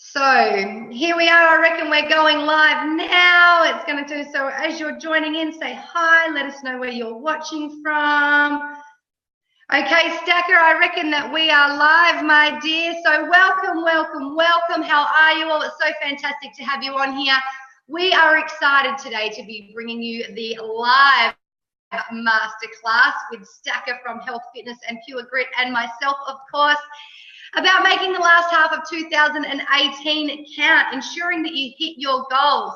So here we are. I reckon we're going live now. It's going to do so as you're joining in, say hi, let us know where you're watching from. Okay, Stacker, I reckon that we are live, my dear. So welcome, welcome, welcome. How are you all? It's so fantastic to have you on here. We are excited today to be bringing you the live masterclass with Stacker from Health, Fitness and Pure Grit and myself, of course, about making the last half of 2018 count, ensuring that you hit your goals.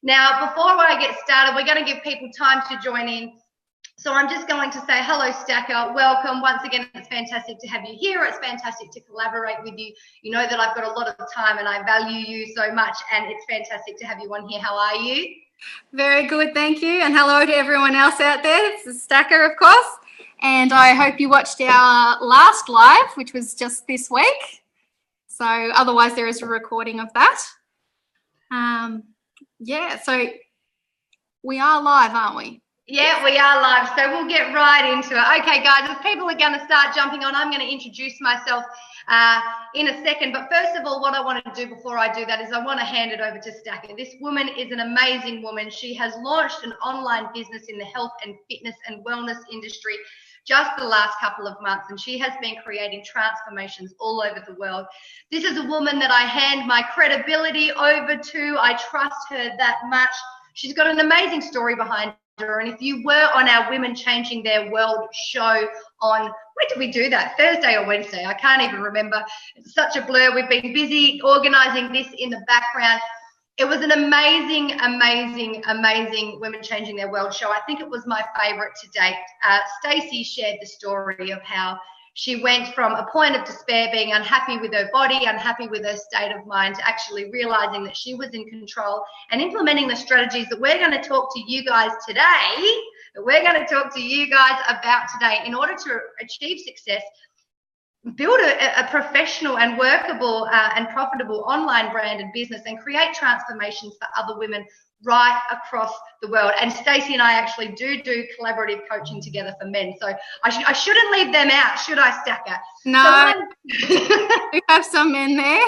Now, before I get started, we're going to give people time to join in. So I'm just going to say hello, Stacker. Welcome. Once again, it's fantastic to have you here. It's fantastic to collaborate with you. You know that I've got a lot of time and I value you so much, and it's fantastic to have you on here. How are you? Very good, thank you. And hello to everyone else out there. This is Stacker, of course. And I hope you watched our last live, which was just this week. So otherwise there is a recording of that. So we are live, aren't we? Yeah, we are live, so we'll get right into it. Okay, guys, as people are going to start jumping on, I'm going to introduce myself in a second. But first of all, what I want to do before I do that is I want to hand it over to Stacker. This woman is an amazing woman. She has launched an online business in the health and fitness and wellness industry just the last couple of months, and she has been creating transformations all over the world. This is a woman that I hand my credibility over to. I trust her that much. She's got an amazing story behind her, and if you were on our Women Changing Their World show on, when did we do that? Thursday or Wednesday? I can't even remember. It's such a blur. We've been busy organizing this in the background. It was an amazing, amazing, amazing Women Changing Their World show. I think it was my favorite to date. Stacey shared the story of how she went from a point of despair, being unhappy with her body, unhappy with her state of mind, to actually realizing that she was in control and implementing the strategies that we're going to talk to you guys today, about today in order to achieve success. Build a professional and workable and profitable online branded business and create transformations for other women right across the world. And Stacey and I actually do collaborative coaching together for men. So I shouldn't leave them out, should I, Stacker? No, we have some men there.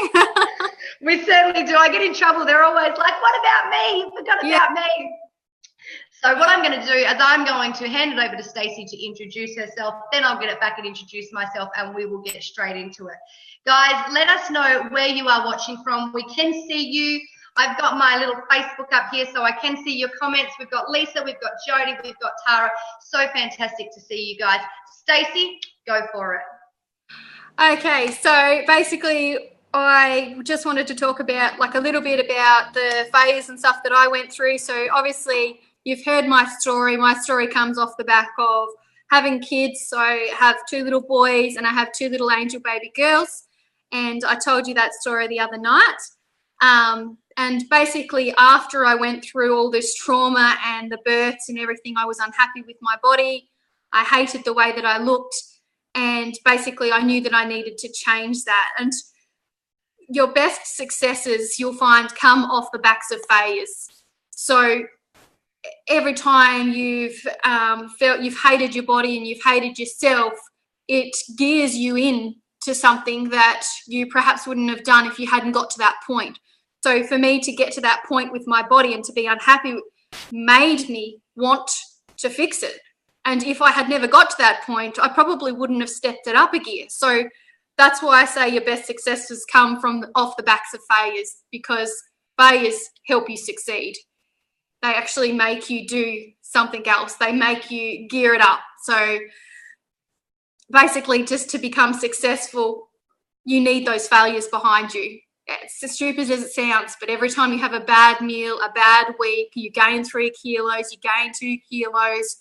We certainly do. I get in trouble. They're always like, what about me? You forgot about me. So what I'm going to do is I'm going to hand it over to Stacey to introduce herself. Then I'll get it back and introduce myself, and we will get straight into it. Guys, let us know where you are watching from. We can see you. I've got my little Facebook up here so I can see your comments. We've got Lisa, we've got Jody, we've got Tara. So fantastic to see you guys. Stacey, go for it. Okay, so basically I just wanted to talk about a little bit about the phase and stuff that I went through. So obviously you've heard my story. My story comes off the back of having kids. So I have 2 little boys and I have 2 little angel baby girls. And I told you that story the other night. And basically after I went through all this trauma and the births and everything, I was unhappy with my body. I hated the way that I looked. And basically I knew that I needed to change that. And your best successes you'll find come off the backs of failures. So every time you've felt you've hated your body and you've hated yourself, it gears you in to something that you perhaps wouldn't have done if you hadn't got to that point. So for me to get to that point with my body and to be unhappy made me want to fix it. And if I had never got to that point, I probably wouldn't have stepped it up a gear. So that's why I say your best successes come from off the backs of failures, because failures help you succeed. They actually make you do something else. They make you gear it up. So basically just to become successful, you need those failures behind you. It's as stupid as it sounds, but every time you have a bad meal, a bad week, you gain 3 kilos, you gain 2 kilos,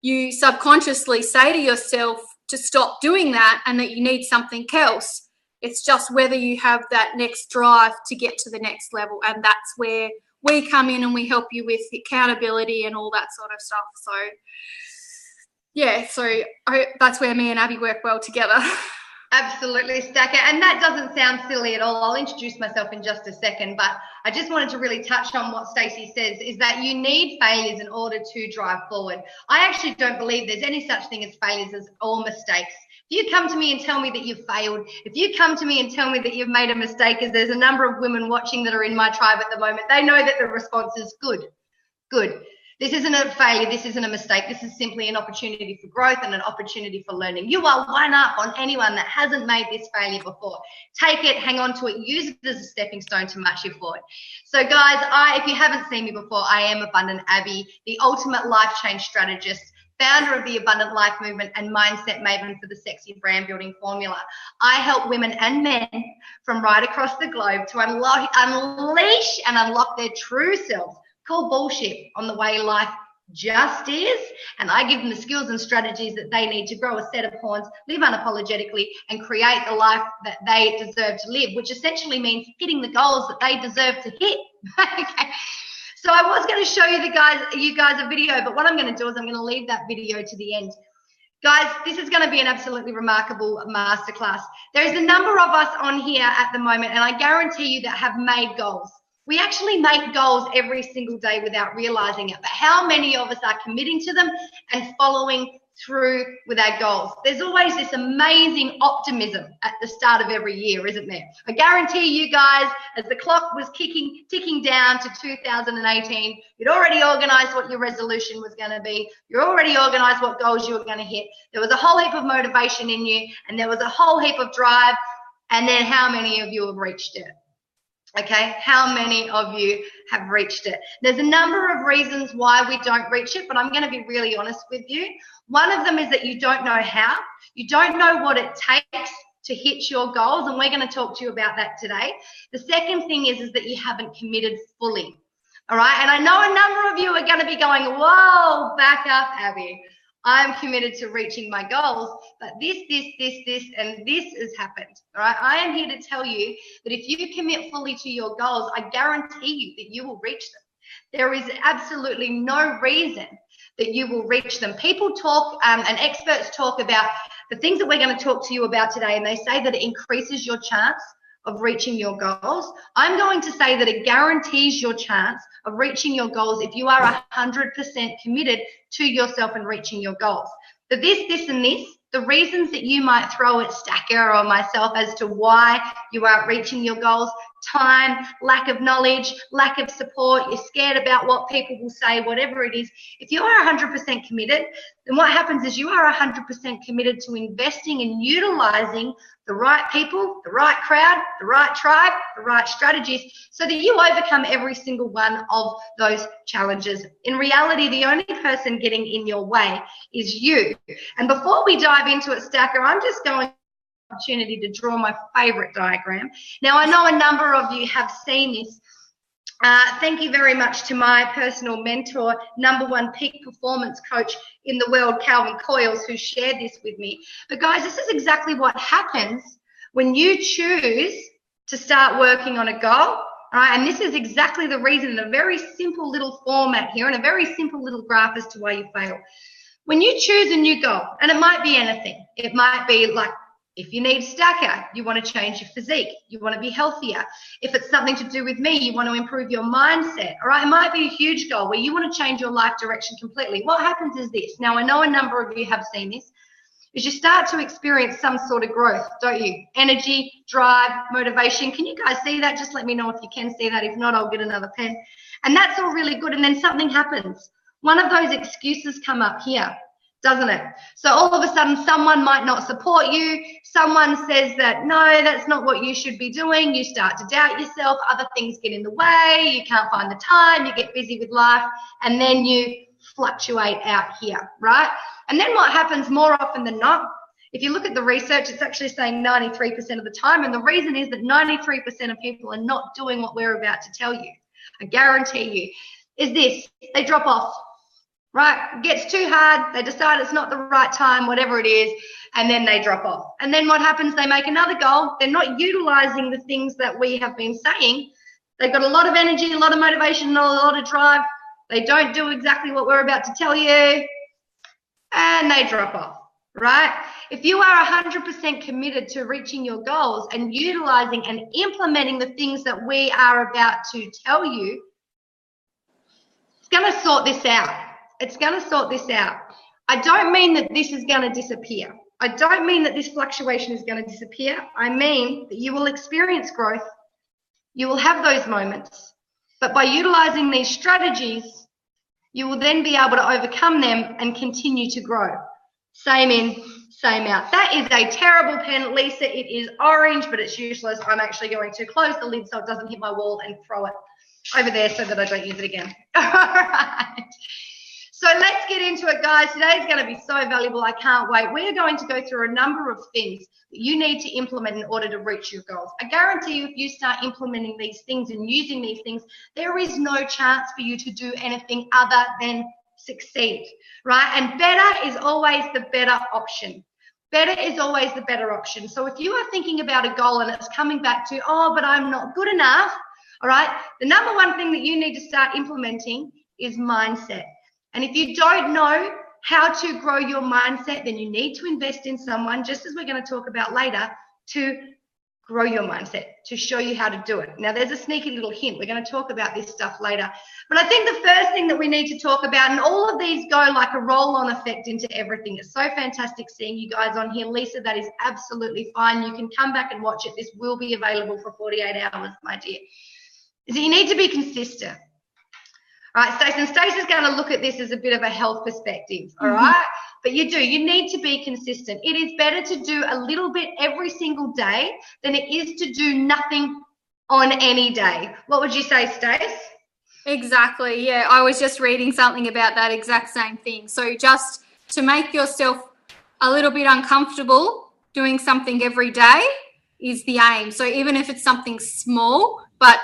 you subconsciously say to yourself to stop doing that and that you need something else. It's just whether you have that next drive to get to the next level. And that's where we come in and we help you with accountability and all that sort of stuff. So, yeah, that's where me and Abby work well together. Absolutely, Stacker. And that doesn't sound silly at all. I'll introduce myself in just a second, but I just wanted to really touch on what Stacey says, is that you need failures in order to drive forward. I actually don't believe there's any such thing as failures as all mistakes. If you come to me and tell me that you've failed, if you come to me and tell me that you've made a mistake, as there's a number of women watching that are in my tribe at the moment, they know that the response is good. Good. This isn't a failure. This isn't a mistake. This is simply an opportunity for growth and an opportunity for learning. You are one up on anyone that hasn't made this failure before. Take it, hang on to it, use it as a stepping stone to march you forward. So guys, if you haven't seen me before, I am Abundant Abby, the ultimate life change strategist, founder of the Abundant Life Movement and mindset maven for the Sexy Brand Building Formula. I help women and men from right across the globe to unleash and unlock their true selves. Call bullshit on the way life just is, and I give them the skills and strategies that they need to grow a set of horns, live unapologetically, and create the life that they deserve to live, which essentially means hitting the goals that they deserve to hit. Okay. So I was going to show you guys a video, but what I'm going to do is I'm going to leave that video to the end. Guys, this is going to be an absolutely remarkable masterclass. There's a number of us on here at the moment, and I guarantee you that have made goals. We actually make goals every single day without realizing it, but how many of us are committing to them and following through with our goals? There's always this amazing optimism at the start of every year, isn't there? I guarantee you guys, as the clock was ticking down to 2018, you'd already organized what your resolution was going to be. You're already organized what goals you were going to hit. There was a whole heap of motivation in you, and there was a whole heap of drive. And then how many of you have reached it? Okay, how many of you have reached it? There's a number of reasons why we don't reach it, but I'm going to be really honest with you. One of them is that you don't know how. You don't know what it takes to hit your goals, and we're going to talk to you about that today. The second thing is that you haven't committed fully. All right, and I know a number of you are going to be going, whoa, back up, Abby. I'm committed to reaching my goals, but this, and this has happened, all right? I am here to tell you that if you commit fully to your goals, I guarantee you that you will reach them. There is absolutely no reason that you will reach them. People talk, and experts talk about the things that we're going to talk to you about today, and they say that it increases your chance of reaching your goals. I'm going to say that it guarantees your chance of reaching your goals if you are 100% committed to yourself and reaching your goals. The this, and this, the reasons that you might throw at Stacker or myself as to why you aren't reaching your goals: time, lack of knowledge, lack of support, you're scared about what people will say, whatever it is. If you are 100% committed, then what happens is you are 100% committed to investing and utilizing the right people, the right crowd, the right tribe, the right strategies, so that you overcome every single one of those challenges. In reality, the only person getting in your way is you. And before we dive into it, Stacker, I'm just going opportunity to draw my favorite diagram. Now, I know a number of you have seen this. Thank you very much to my personal mentor, #1 peak performance coach in the world, Calvin Coyles, who shared this with me. But guys, this is exactly what happens when you choose to start working on a goal. All right, and this is exactly the reason, in a very simple little format here, and a very simple little graph as to why you fail. When you choose a new goal, and it might be anything, it might be like, if you need Stacker, you want to change your physique, you want to be healthier. If it's something to do with me, you want to improve your mindset. All right, it might be a huge goal where you want to change your life direction completely. What happens is this. Now, I know a number of you have seen this, is you start to experience some sort of growth, don't you? Energy, drive, motivation. Can you guys see that? Just let me know if you can see that. If not, I'll get another pen. And that's all really good. And then something happens. One of those excuses come up here, doesn't it? So all of a sudden, someone might not support you. Someone says that, no, that's not what you should be doing. You start to doubt yourself. Other things get in the way. You can't find the time. You get busy with life. And then you fluctuate out here, right? And then what happens more often than not, if you look at the research, it's actually saying 93% of the time. And the reason is that 93% of people are not doing what we're about to tell you. I guarantee you, is this: they drop off. Right? It gets too hard. They decide it's not the right time, whatever it is, and then they drop off. And then what happens? They make another goal. They're not utilizing the things that we have been saying. They've got a lot of energy, a lot of motivation, a lot of drive. They don't do exactly what we're about to tell you, and they drop off, right? If you are 100% committed to reaching your goals and utilizing and implementing the things that we are about to tell you, it's going to sort this out. It's going to sort this out. I don't mean that this is going to disappear. I don't mean that this fluctuation is going to disappear. I mean that you will experience growth. You will have those moments. But by utilizing these strategies, you will then be able to overcome them and continue to grow. Same in, same out. That is a terrible pen, Lisa. It is orange, but it's useless. I'm actually going to close the lid so it doesn't hit my wall and throw it over there so that I don't use it again. All right. So let's get into it, guys. Today's going to be so valuable. I can't wait. We are going to go through a number of things that you need to implement in order to reach your goals. I guarantee you, if you start implementing these things and using these things, there is no chance for you to do anything other than succeed, right? And better is always the better option. Better is always the better option. So if you are thinking about a goal and it's coming back to, oh, but I'm not good enough, all right, the number one thing that you need to start implementing is mindset. And if you don't know how to grow your mindset, then you need to invest in someone, just as we're going to talk about later, to grow your mindset, to show you how to do it. Now, there's a sneaky little hint. We're going to talk about this stuff later. But I think the first thing that we need to talk about, and all of these go like a roll-on effect into everything. It's so fantastic seeing you guys on here. Lisa, that is absolutely fine. You can come back and watch it. This will be available for 48 hours, my dear. Is that you need to be consistent. All right, Stacey's going to look at this as a bit of a health perspective, all right? But you need to be consistent. It is better to do a little bit every single day than it is to do nothing on any day. What would you say, Stace? Exactly, yeah. I was just reading something about that exact same thing. So just to make yourself a little bit uncomfortable doing something every day is the aim. So even if it's something small, but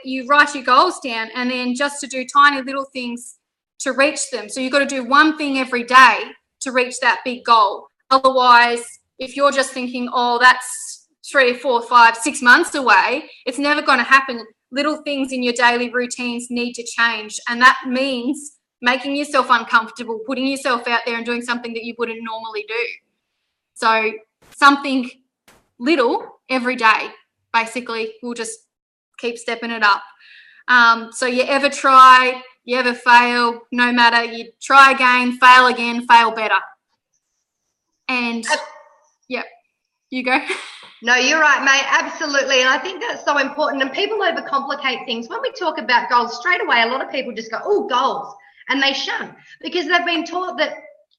you write your goals down and then just to do tiny little things to reach them. So you've got to do one thing every day to reach that big goal. Otherwise, if you're just thinking, oh, that's 3, 4, 5, 6 months away, it's never going to happen. Little things in your daily routines need to change. And that means making yourself uncomfortable, putting yourself out there and doing something that you wouldn't normally do. So something little every day, basically, we'll just keep stepping it up. So you ever try, you ever fail, no matter, you try again, fail better. And yeah, you go. No, you're right, mate. Absolutely. And I think that's so important. And people overcomplicate things. When we talk about goals, straight away, a lot of people just go, oh, goals. And they shun because they've been taught that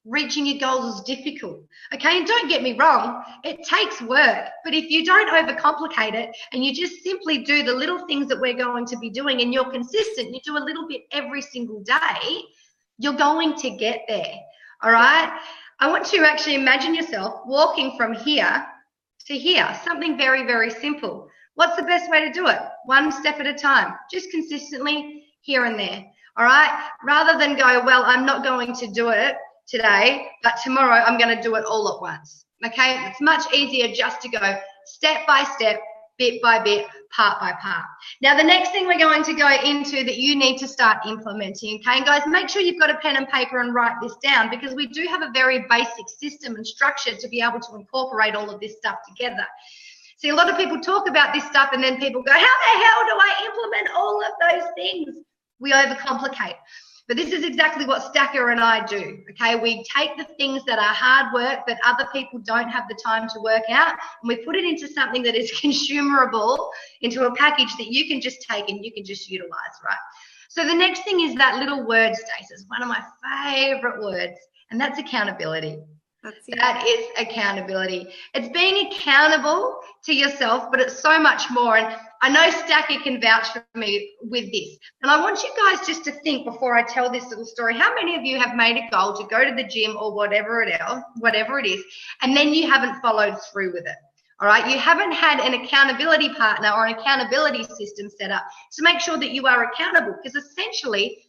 reaching your goals is difficult. Okay, and don't get me wrong, it takes work. But if you don't overcomplicate it and you just simply do the little things that we're going to be doing and you're consistent, you do a little bit every single day, you're going to get there. All right. I want you to actually imagine yourself walking from here to here, something very, very simple. What's the best way to do it? One step at a time, just consistently here and there. All right. Rather than go, well, I'm not going to do it today, but tomorrow I'm going to do it all at once. Okay, it's much easier just to go step by step, bit by bit, part by part. Now, the next thing we're going to go into that you need to start implementing, okay, and guys, make sure you've got a pen and paper and write this down because we do have a very basic system and structure to be able to incorporate all of this stuff together. See, a lot of people talk about this stuff and then people go, how the hell do I implement all of those things? We overcomplicate. But this is exactly what Stacker and I do, okay? We take the things that are hard work that other people don't have the time to work out, and we put it into something that is consumable, into a package that you can just take and you can just utilize, right? So the next thing is that little word, Stace, one of my favorite words, and that's accountability. That is accountability. It's being accountable to yourself, but it's so much more. And I know Stacky can vouch for me with this. And I want you guys just to think before I tell this little story, how many of you have made a goal to go to the gym or whatever it is, and then you haven't followed through with it? All right, you haven't had an accountability partner or an accountability system set up to make sure that you are accountable. Because essentially,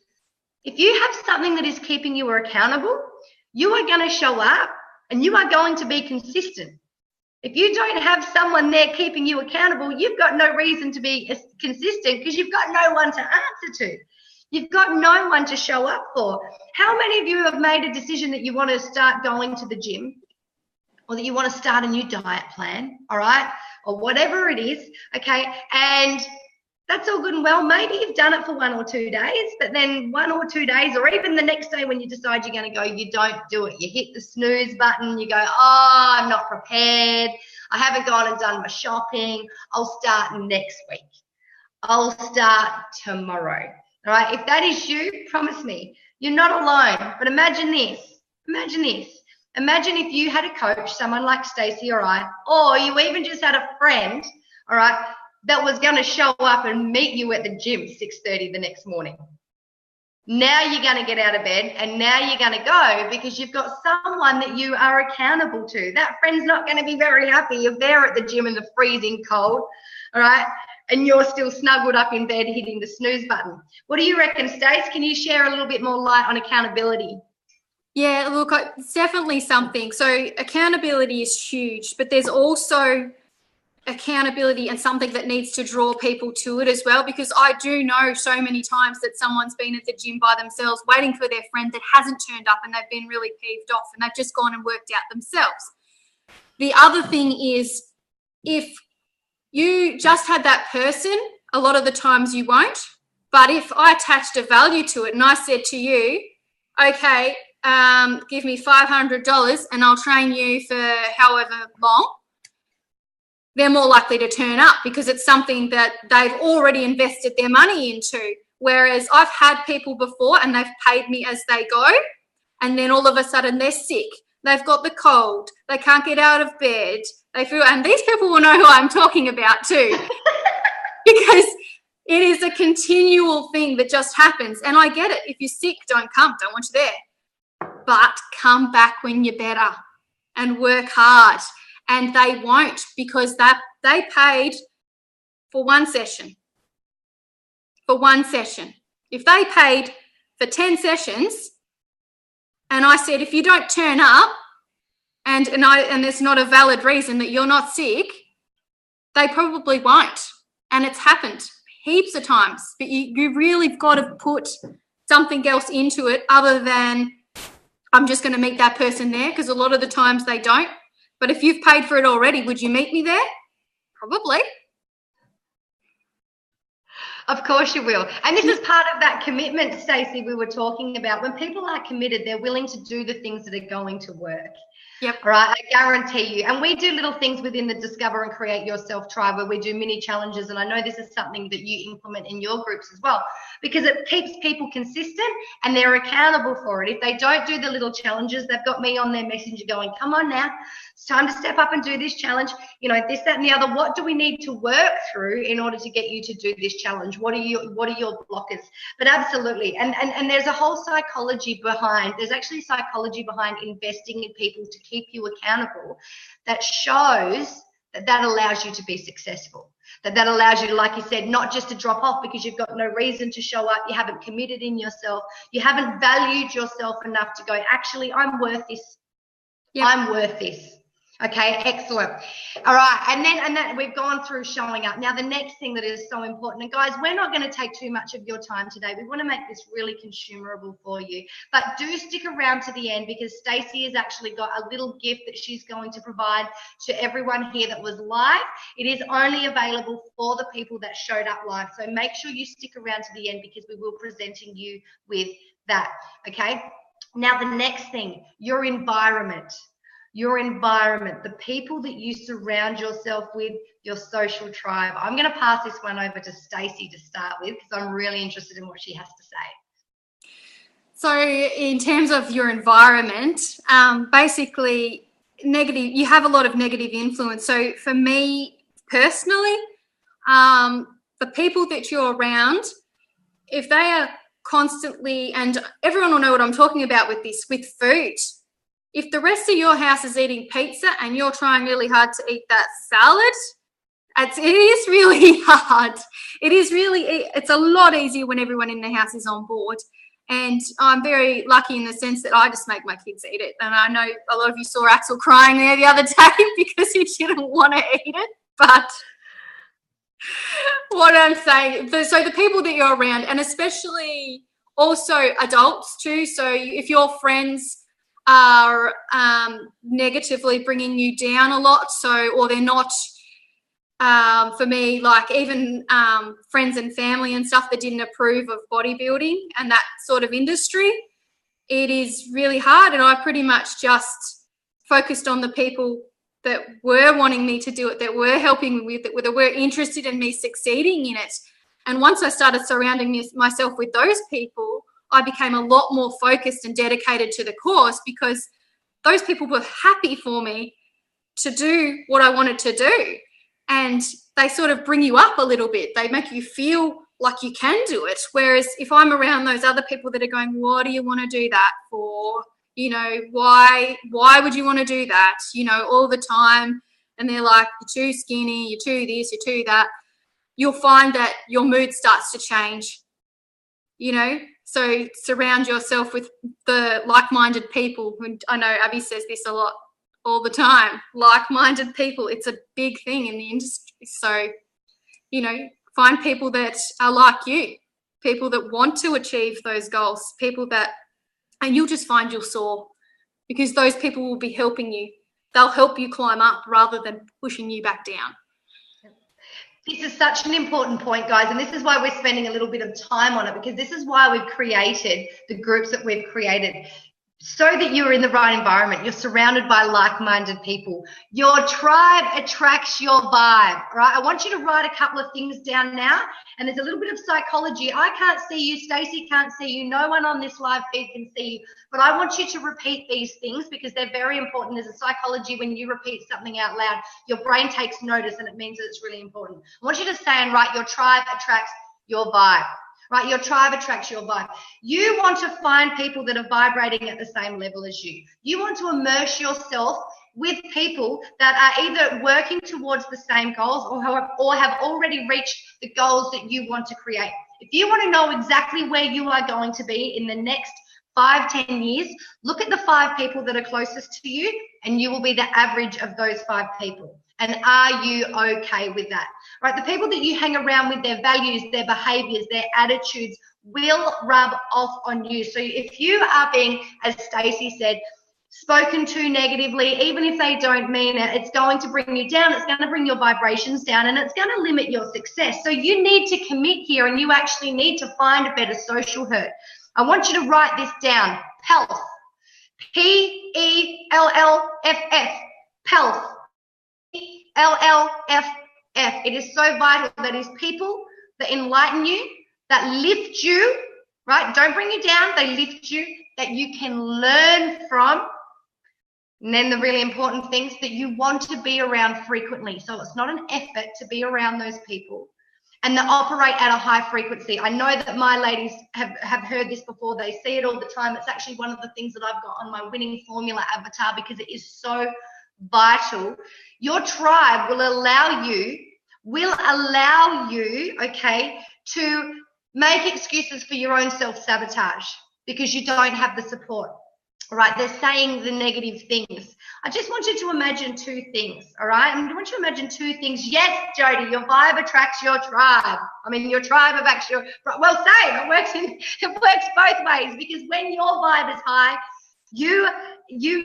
if you have something that is keeping you accountable, you are going to show up and you are going to be consistent. If you don't have someone there keeping you accountable, you've got no reason to be consistent because you've got no one to answer to. You've got no one to show up for. How many of you have made a decision that you want to start going to the gym or that you want to start a new diet plan, all right, or whatever it is, okay, and That's all good and well. Maybe you've done it for 1 or 2 days, but then 1 or 2 days, or even the next day when you decide you're going to go, you don't do it. You hit the snooze button. You go, oh, I'm not prepared. I haven't gone and done my shopping. I'll start next week. I'll start tomorrow. All right. If that is you, promise me, you're not alone. But imagine this. Imagine this. Imagine if you had a coach, someone like Stacey or I, or you even just had a friend, all right, that was going to show up and meet you at the gym 6:30 the next morning. Now you're going to get out of bed and now you're going to go because you've got someone that you are accountable to. That friend's not going to be very happy if they're at the gym in the freezing cold, all right, and you're still snuggled up in bed hitting the snooze button. What do you reckon, Stace? Can you share a little bit more light on accountability? Yeah, look, it's definitely something. So accountability is huge, but there's also accountability and something that needs to draw people to it as well, because I do know so many times that someone's been at the gym by themselves waiting for their friend that hasn't turned up, and they've been really peeved off and they've just gone and worked out themselves. The other thing is, if you just had that person, a lot of the times you won't. But if I attached a value to it and I said to you, okay, give me $500 and I'll train you for however long, they're more likely to turn up because it's something that they've already invested their money into. Whereas I've had people before and they've paid me as they go, and then all of a sudden they're sick. They've got the cold. They can't get out of bed. They feel, and these people will know who I'm talking about too, because it is a continual thing that just happens. And I get it. If you're sick, don't come. Don't want you there. But come back when you're better and work hard. And they won't, because they paid for one session. For one session. If they paid for 10 sessions, and I said, if you don't turn up, and there's not a valid reason that you're not sick, they probably won't. And it's happened heaps of times. But you really got to put something else into it other than I'm just going to meet that person there, because a lot of the times they don't. But if you've paid for it already, would you meet me there? Probably. Of course you will. And this is part of that commitment, Stacey, we were talking about. When people are committed, they're willing to do the things that are going to work. Yep. All right, I guarantee you. And we do little things within the Discover and Create Yourself tribe where we do mini challenges. And I know this is something that you implement in your groups as well, because it keeps people consistent and they're accountable for it. If they don't do the little challenges, they've got me on their messenger going, come on now, it's time to step up and do this challenge. You know, this, that, and the other. What do we need to work through in order to get you to do this challenge? What are your blockers? But absolutely. And there's a whole psychology behind, there's actually psychology behind investing in people to keep you accountable that shows that allows you to be successful. That allows you, like you said, not just to drop off because you've got no reason to show up. You haven't committed in yourself. You haven't valued yourself enough to go, actually, I'm worth this. Yep. I'm worth this. Okay, excellent. All right, and then we've gone through showing up. Now, the next thing that is so important, and guys, we're not going to take too much of your time today. We want to make this really consumable for you, but do stick around to the end, because Stacey has actually got a little gift that she's going to provide to everyone here that was live. It is only available for the people that showed up live, so make sure you stick around to the end, because we will be presenting you with that, okay? Now, the next thing, your environment. Your environment, the people that you surround yourself with, your social tribe. I'm going to pass this one over to Stacey to start with, because I'm really interested in what she has to say. So in terms of your environment, basically you have a lot of negative influence. So for me personally, the people that you're around, if they are constantly, and everyone will know what I'm talking about with this, with food. If the rest of your house is eating pizza and you're trying really hard to eat that salad, it is really hard. It's a lot easier when everyone in the house is on board. And I'm very lucky in the sense that I just make my kids eat it. And I know a lot of you saw Axel crying there the other day because he didn't want to eat it. But what I'm saying, so the people that you're around, and especially also adults too. So if your friends are negatively bringing you down a lot, or they're not For me, like even friends and family and stuff that didn't approve of bodybuilding and that sort of industry, it is really hard. And I pretty much just focused on the people that were wanting me to do it, that were helping me with it, that were interested in me succeeding in it. And once I started surrounding myself with those people, I became a lot more focused and dedicated to the course, because those people were happy for me to do what I wanted to do. And they sort of bring you up a little bit. They make you feel like you can do it. Whereas if I'm around those other people that are going, what do you want to do that for? You know, why would you want to do that? You know, all the time. And they're like, you're too skinny, you're too this, you're too that. You'll find that your mood starts to change, you know. So surround yourself with the like-minded people. And I know Abby says this a lot, all the time, like-minded people. It's a big thing in the industry. So, you know, find people that are like you, people that want to achieve those goals, people that, and you'll just find you'll soar, because those people will be helping you. They'll help you climb up rather than pushing you back down. This is such an important point, guys, and this is why we're spending a little bit of time on it, because this is why we've created the groups that we've created, so that you're in the right environment. You're surrounded by like-minded people. Your tribe attracts your vibe, right? I want you to write a couple of things down now, and there's a little bit of psychology. I can't see you, Stacey can't see you, no one on this live feed can see you, but I want you to repeat these things because they're very important. There's a psychology when you repeat something out loud, your brain takes notice and it means that it's really important. I want you to say and write, your tribe attracts your vibe. Right, your tribe attracts your vibe. You want to find people that are vibrating at the same level as you. You want to immerse yourself with people that are either working towards the same goals or have already reached the goals that you want to create. If you want to know exactly where you are going to be in the next 5-10 years, look at the 5 people that are closest to you, and you will be the average of those 5 people. And are you okay with that? Right, the people that you hang around with, their values, their behaviors, their attitudes will rub off on you. So if you are being, as Stacey said, spoken to negatively, even if they don't mean it, it's going to bring you down, it's going to bring your vibrations down, and it's going to limit your success. So you need to commit here, and you actually need to find a better social herd. I want you to write this down. PELF. P-E-L-L-F-F. PELF. P-E-L-L-F-F. It is so vital. That is people that enlighten you, that lift you, right? Don't bring you down. They lift you, that you can learn from. And then the really important things that you want to be around frequently. So it's not an effort to be around those people, and that operate at a high frequency. I know that my ladies have heard this before. They see it all the time. It's actually one of the things that I've got on my winning formula avatar, because it is so vital. Your tribe will allow you, okay, to make excuses for your own self-sabotage because you don't have the support. All right, they're saying the negative things. I just want you to imagine 2 things, all right? I want you to imagine 2 things. Yes, Jody, your vibe attracts your tribe. I mean, your tribe attracts your, well, same, it works both ways, because when your vibe is high, you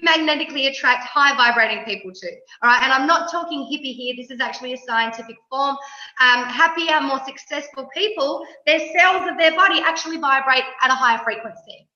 magnetically attract high vibrating people too, all right? And I'm not talking hippie here. This is actually a scientific form. Happier, more successful people, their cells of their body actually vibrate at a higher frequency.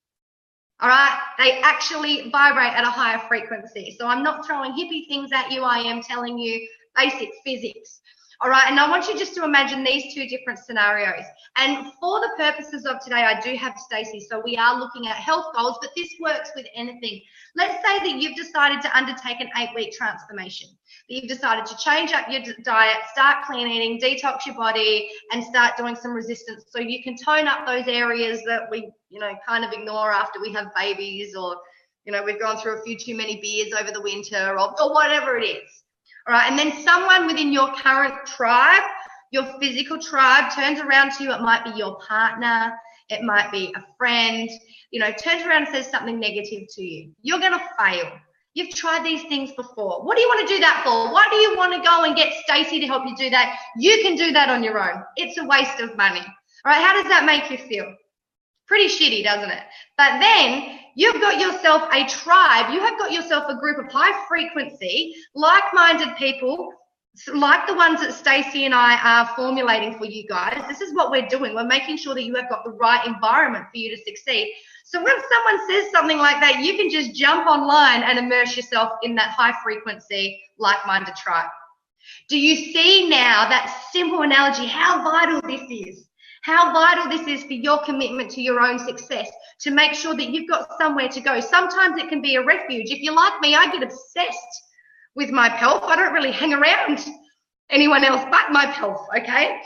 All right, they actually vibrate at a higher frequency. So I'm not throwing hippie things at you. I am telling you basic physics. All right, and I want you just to imagine these 2 different scenarios. And for the purposes of today, I do have Stacey. So we are looking at health goals, but this works with anything. Let's say that you've decided to undertake an 8-week transformation. You've decided to change up your diet, start clean eating, detox your body, and start doing some resistance so you can tone up those areas that we, kind of ignore after we have babies, or, we've gone through a few too many beers over the winter, or whatever it is. All right, and then someone within your current tribe, your physical tribe, turns around to you. It might be your partner, it might be a friend, turns around and says something negative to you. You're going to fail. You've tried these things before. What do you want to do that for? Why do you want to go and get Stacey to help you do that? You can do that on your own. It's a waste of money. All right, how does that make you feel? Pretty shitty, doesn't it? But then you've got yourself a tribe. You have got yourself a group of high frequency, like-minded people like the ones that Stacey and I are formulating for you guys, this is what we're doing. We're making sure that you have got the right environment for you to succeed. So when someone says something like that, you can just jump online and immerse yourself in that high frequency, like-minded tribe. Do you see now that simple analogy, how vital this is? How vital this is for your commitment to your own success, to make sure that you've got somewhere to go. Sometimes it can be a refuge. If you're like me, I get obsessed with my pelf. I don't really hang around anyone else but my pelf, okay?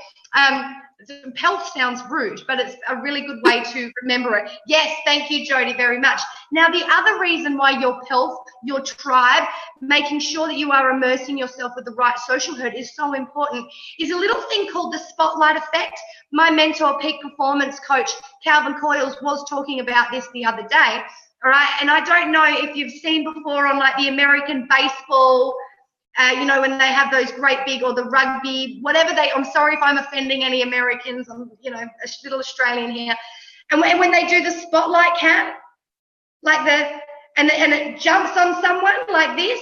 Pelf sounds rude, but it's a really good way to remember it. Yes, thank you, Jody, very much. Now, the other reason why your pelf, your tribe, making sure that you are immersing yourself with the right social herd is so important is a little thing called the spotlight effect. My mentor, peak performance coach, Calvin Coyles, was talking about this the other day. All right, and I don't know if you've seen before on like the American baseball, you know, when they have those great big, or the rugby, whatever they, I'm sorry if I'm offending any Americans, I'm, you know, a little Australian here. And when they do the spotlight cam, like and it jumps on someone like this,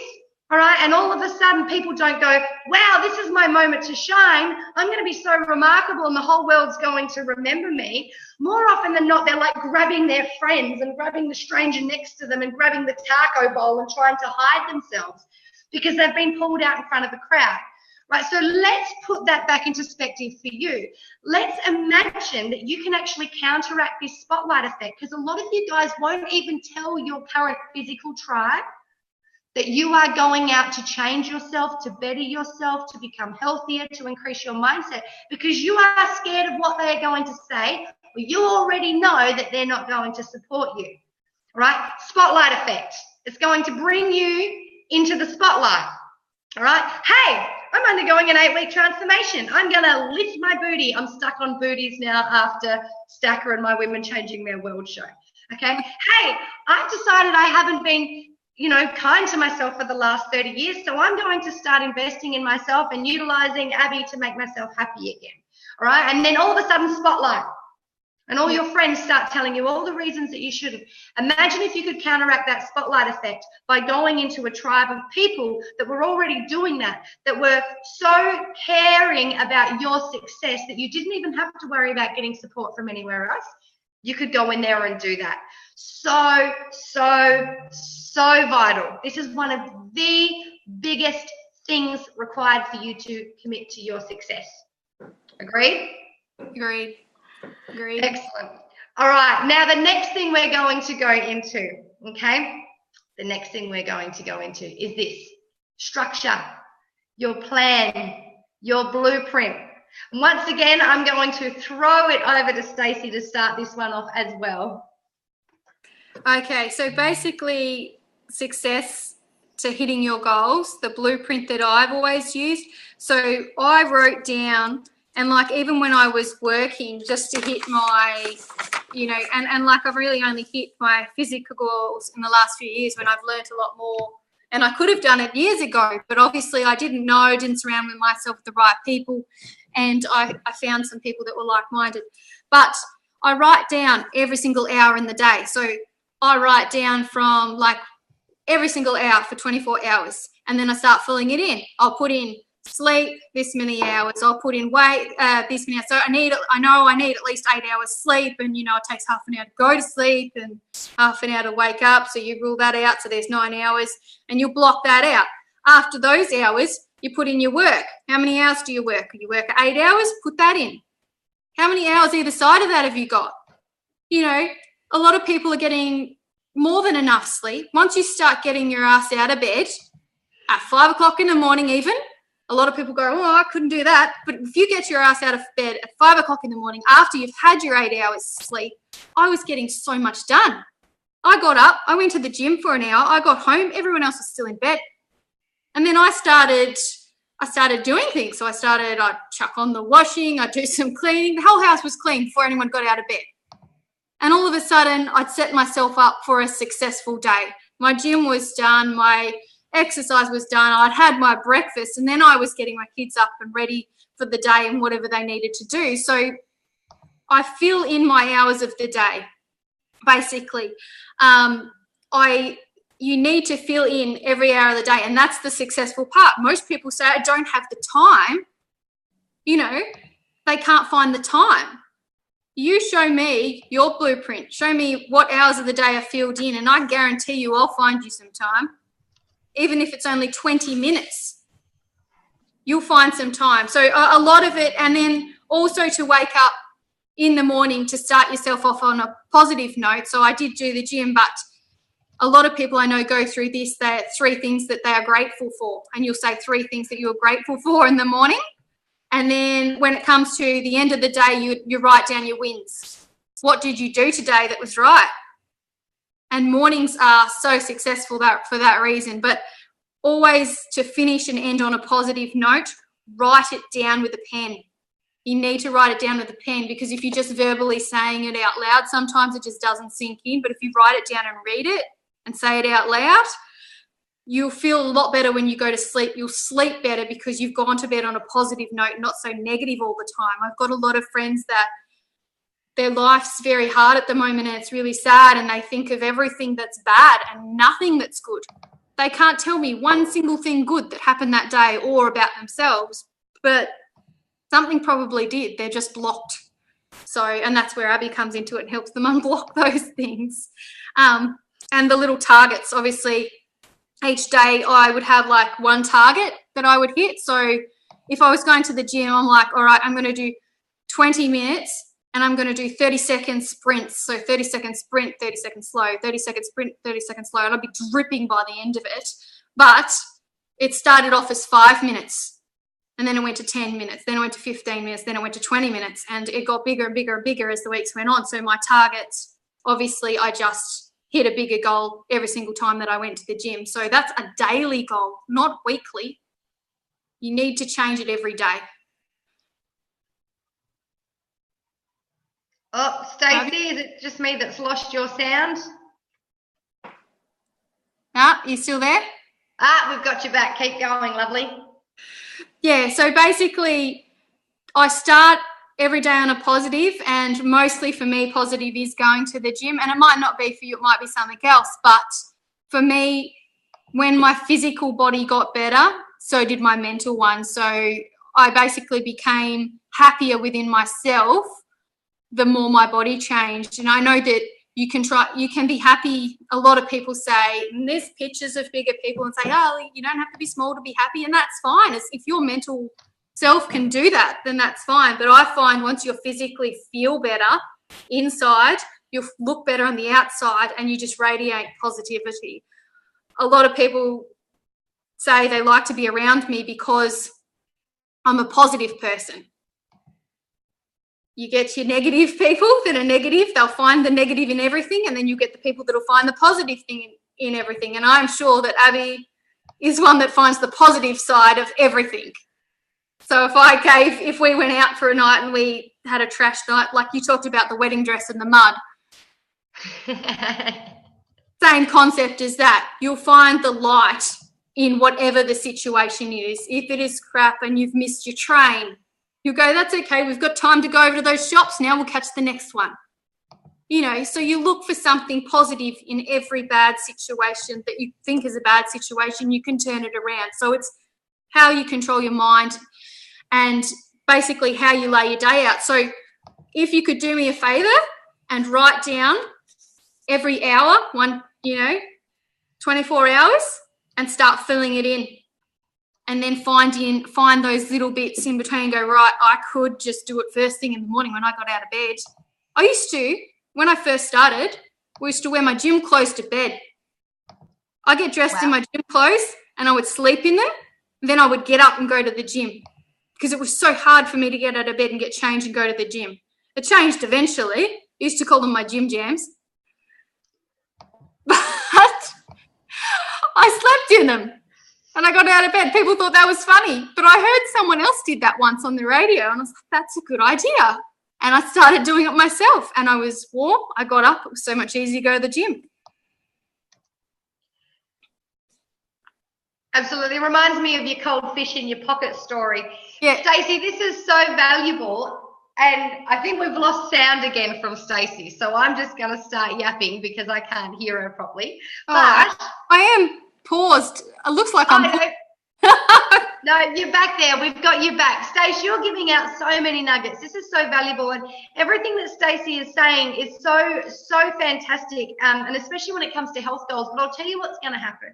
all right, and all of a sudden people don't go, wow, this is my moment to shine. I'm going to be so remarkable and the whole world's going to remember me. More often than not, they're like grabbing their friends and grabbing the stranger next to them and grabbing the taco bowl and trying to hide themselves because they've been pulled out in front of the crowd, right? So let's put that back into perspective for you. Let's imagine that you can actually counteract this spotlight effect, because a lot of you guys won't even tell your current physical tribe that you are going out to change yourself, to better yourself, to become healthier, to increase your mindset, because you are scared of what they are going to say, or you already know that they're not going to support you, right? Spotlight effect. It's going to bring you into the spotlight, all right? Hey, I'm undergoing an 8-week transformation. I'm going to lift my booty. I'm stuck on booties now after Stacker and my Women Changing Their World show, okay? Hey, I've decided I haven't been, you know, kind to myself for the last 30 years, so I'm going to start investing in myself and utilizing Abby to make myself happy again, all right? And then all of a sudden, spotlight. And all your friends start telling you all the reasons that you shouldn't. Imagine if you could counteract that spotlight effect by going into a tribe of people that were already doing that were so caring about your success that you didn't even have to worry about getting support from anywhere else. You could go in there and do that. So, so, so vital. This is one of the biggest things required for you to commit to your success. Agreed? Agreed. Agreed. Excellent. All right. Now, the next thing we're going to go into, okay? The next thing we're going to go into is this: structure, your plan, your blueprint. And once again, I'm going to throw it over to Stacey to start this one off as well. Okay, so basically success to hitting your goals, the blueprint that I've always used. So I wrote down, and like even when I was working, just to hit my, you know, and like I've really only hit my physical goals in the last few years when I've learned a lot more. And I could have done it years ago, but obviously I didn't know, didn't surround myself with the right people. And I found some people that were like-minded. But I write down every single hour in the day. So I write down from like every single hour for 24 hours. And then I start filling it in. I'll put in sleep this many hours. I'll put in weight this many hours. So I know I need at least 8 hours sleep, and you know it takes half an hour to go to sleep and half an hour to wake up. So you rule that out. So there's 9 hours, and you block that out. After those hours, you put in your work. How many hours do you work? You work 8 hours, put that in. How many hours either side of that have you got? You know, a lot of people are getting more than enough sleep. Once you start getting your ass out of bed at 5 o'clock in the morning even, a lot of people go, oh, I couldn't do that. But if you get your ass out of bed at 5 o'clock in the morning after you've had your 8 hours sleep, I was getting so much done. I got up, I went to the gym for an hour, I got home, everyone else was still in bed. And then I started doing things. So I'd chuck on the washing, I'd do some cleaning. The whole house was clean before anyone got out of bed. And all of a sudden, I'd set myself up for a successful day. My gym was done, my exercise was done, I'd had my breakfast, and then I was getting my kids up and ready for the day and whatever they needed to do. So I fill in my hours of the day, basically. I you need to fill in every hour of the day, and that's the successful part. Most people say, I don't have the time. You know, they can't find the time. You show me your blueprint. Show me what hours of the day are filled in, and I guarantee you I'll find you some time. Even if it's only 20 minutes, you'll find some time. So a lot of it, and then also to wake up in the morning to start yourself off on a positive note. So I did do the gym, but a lot of people I know go through this, they're 3 things that they are grateful for. And you'll say 3 things that you're grateful for in the morning. And then when it comes to the end of the day, you write down your wins. What did you do today that was right? And mornings are so successful for that reason. But always to finish and end on a positive note, write it down with a pen. You need to write it down with a pen, because if you're just verbally saying it out loud, sometimes it just doesn't sink in. But if you write it down and read it and say it out loud, you'll feel a lot better when you go to sleep. You'll sleep better because you've gone to bed on a positive note, not so negative all the time. I've got a lot of friends that their life's very hard at the moment and it's really sad, and they think of everything that's bad and nothing that's good. They can't tell me one single thing good that happened that day or about themselves, but something probably did. They're just blocked. So, and that's where Abby comes into it and helps them unblock those things. And the little targets, obviously, each day I would have like one target that I would hit. So if I was going to the gym, I'm like, all right, I'm going to do 20 minutes and I'm going to do 30-second sprints. So 30-second sprint, 30-second slow, 30-second sprint, 30-second slow. And I'd be dripping by the end of it. But it started off as 5 minutes, and then it went to 10 minutes, then it went to 15 minutes, then it went to 20 minutes, and it got bigger and bigger and bigger as the weeks went on. So my targets, obviously, I just hit a bigger goal every single time that I went to the gym. So that's a daily goal, not weekly. You need to change it every day. Oh, Stacey, is it just me that's lost your sound? You still there? We've got you back. Keep going, lovely. Yeah, so basically I start every day on a positive, and mostly for me, positive is going to the gym. And it might not be for you, it might be something else. But for me, when my physical body got better, so did my mental one. So I basically became happier within myself the more my body changed. And I know that you can be happy. A lot of people say, and there's pictures of bigger people and say, oh, you don't have to be small to be happy. And that's fine. If your mental self can do that, then that's fine. But I find once you physically feel better inside, you'll look better on the outside, and you just radiate positivity. A lot of people say they like to be around me because I'm a positive person. You get your negative people that are negative, they'll find the negative in everything, and then you get the people that will find the positive thing in everything. And I'm sure that Abby is one that finds the positive side of everything. So if we went out for a night and we had a trash night, like you talked about the wedding dress and the mud, same concept as that. You'll find the light in whatever the situation is. If it is crap and you've missed your train, you go, that's okay, we've got time to go over to those shops now, we'll catch the next one. You know, so you look for something positive in every bad situation that you think is a bad situation, you can turn it around. So it's how you control your mind and basically how you lay your day out. So if you could do me a favour and write down every hour, 24 hours, and start filling it in. And then find those little bits in between and go, right, I could just do it first thing in the morning when I got out of bed. I used to, when I first started, we used to wear my gym clothes to bed. I get dressed in my gym clothes and I would sleep in them. Then I would get up and go to the gym because it was so hard for me to get out of bed and get changed and go to the gym. It changed eventually. I used to call them my gym jams. But I slept in them. And I got out of bed. People thought that was funny. But I heard someone else did that once on the radio. And I was like, that's a good idea. And I started doing it myself. And I was warm. I got up. It was so much easier to go to the gym. Absolutely. It reminds me of your cold fish in your pocket story. Yeah. Stacey, this is so valuable. And I think we've lost sound again from Stacey. So I'm just going to start yapping because I can't hear her properly. But I am paused. It looks like I'm. No, you're back there. We've got you back. Stacey, you're giving out so many nuggets. This is so valuable. And everything that Stacey is saying is so fantastic. And especially when it comes to health goals. But I'll tell you what's going to happen.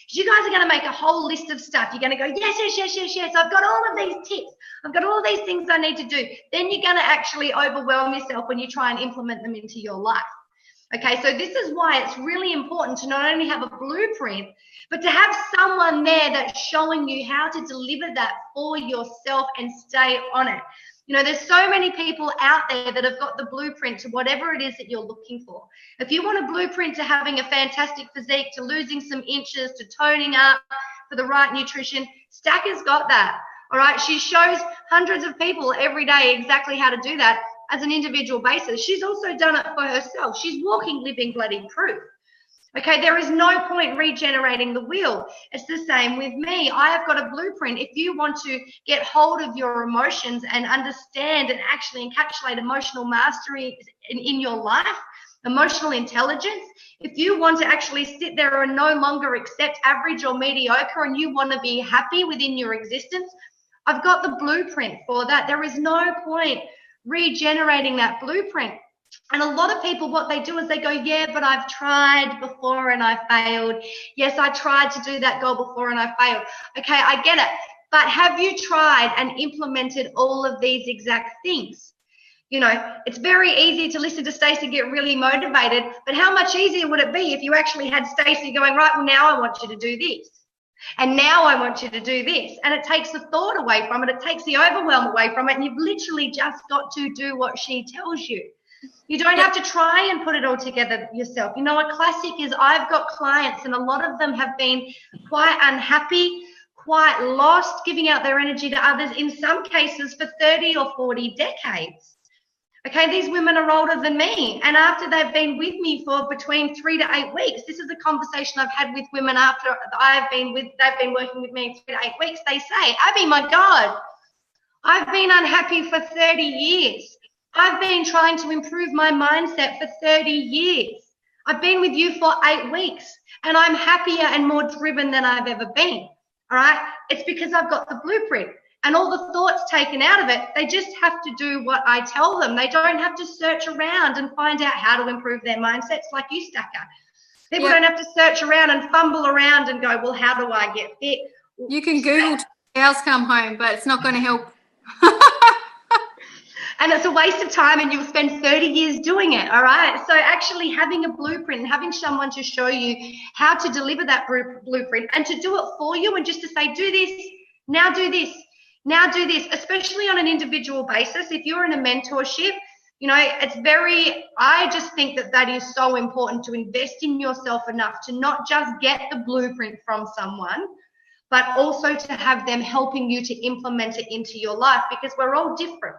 You guys are going to make a whole list of stuff. You're going to go, yes. I've got all of these tips. I've got all these things I need to do. Then you're going to actually overwhelm yourself when you try and implement them into your life. Okay, so this is why it's really important to not only have a blueprint, but to have someone there that's showing you how to deliver that for yourself and stay on it. You know, there's so many people out there that have got the blueprint to whatever it is that you're looking for. If you want a blueprint to having a fantastic physique, to losing some inches, to toning up, for the right nutrition, Stacker's got that. All right, she shows hundreds of people every day exactly how to do that as an individual basis. She's also done it for herself. She's walking, living bloody proof. Okay, there is no point regenerating the wheel. It's the same with me. I have got a blueprint. If you want to get hold of your emotions and understand and actually encapsulate emotional mastery in your life, emotional intelligence, if you want to actually sit there and no longer accept average or mediocre and you want to be happy within your existence, I've got the blueprint for that. There is no point regenerating that blueprint. And a lot of people, what they do is they go, yeah, but I've tried before and I failed. Yes, I tried to do that goal before and I failed. Okay, I get it. But have you tried and implemented all of these exact things? You know, it's very easy to listen to Stacey get really motivated, but how much easier would it be if you actually had Stacey going, right, well, now I want you to do this. And now I want you to do this. And it takes the thought away from it. It takes the overwhelm away from it. And you've literally just got to do what she tells you. You don't have to try and put it all together yourself. You know, a classic is I've got clients and a lot of them have been quite unhappy, quite lost, giving out their energy to others, in some cases for 30 or 40 decades. Okay, these women are older than me. And after they've been with me for between 3 to 8 weeks, this is a conversation I've had with women after they've been working with me 3 to 8 weeks. They say, Abby, my God, I've been unhappy for 30 years. I've been trying to improve my mindset for 30 years. I've been with you for 8 weeks and I'm happier and more driven than I've ever been. All right. It's because I've got the blueprint and all the thoughts taken out of it. They just have to do what I tell them. They don't have to search around and find out how to improve their mindsets like you, Stacker. People don't have to search around and fumble around and go, well, how do I get fit? You can Google cows come home, but it's not going to help. And it's a waste of time and you'll spend 30 years doing it, all right? So actually having a blueprint and having someone to show you how to deliver that blueprint and to do it for you and just to say, do this, now do this, now do this, especially on an individual basis. If you're in a mentorship, you know, I just think that is so important to invest in yourself enough to not just get the blueprint from someone, but also to have them helping you to implement it into your life because we're all different.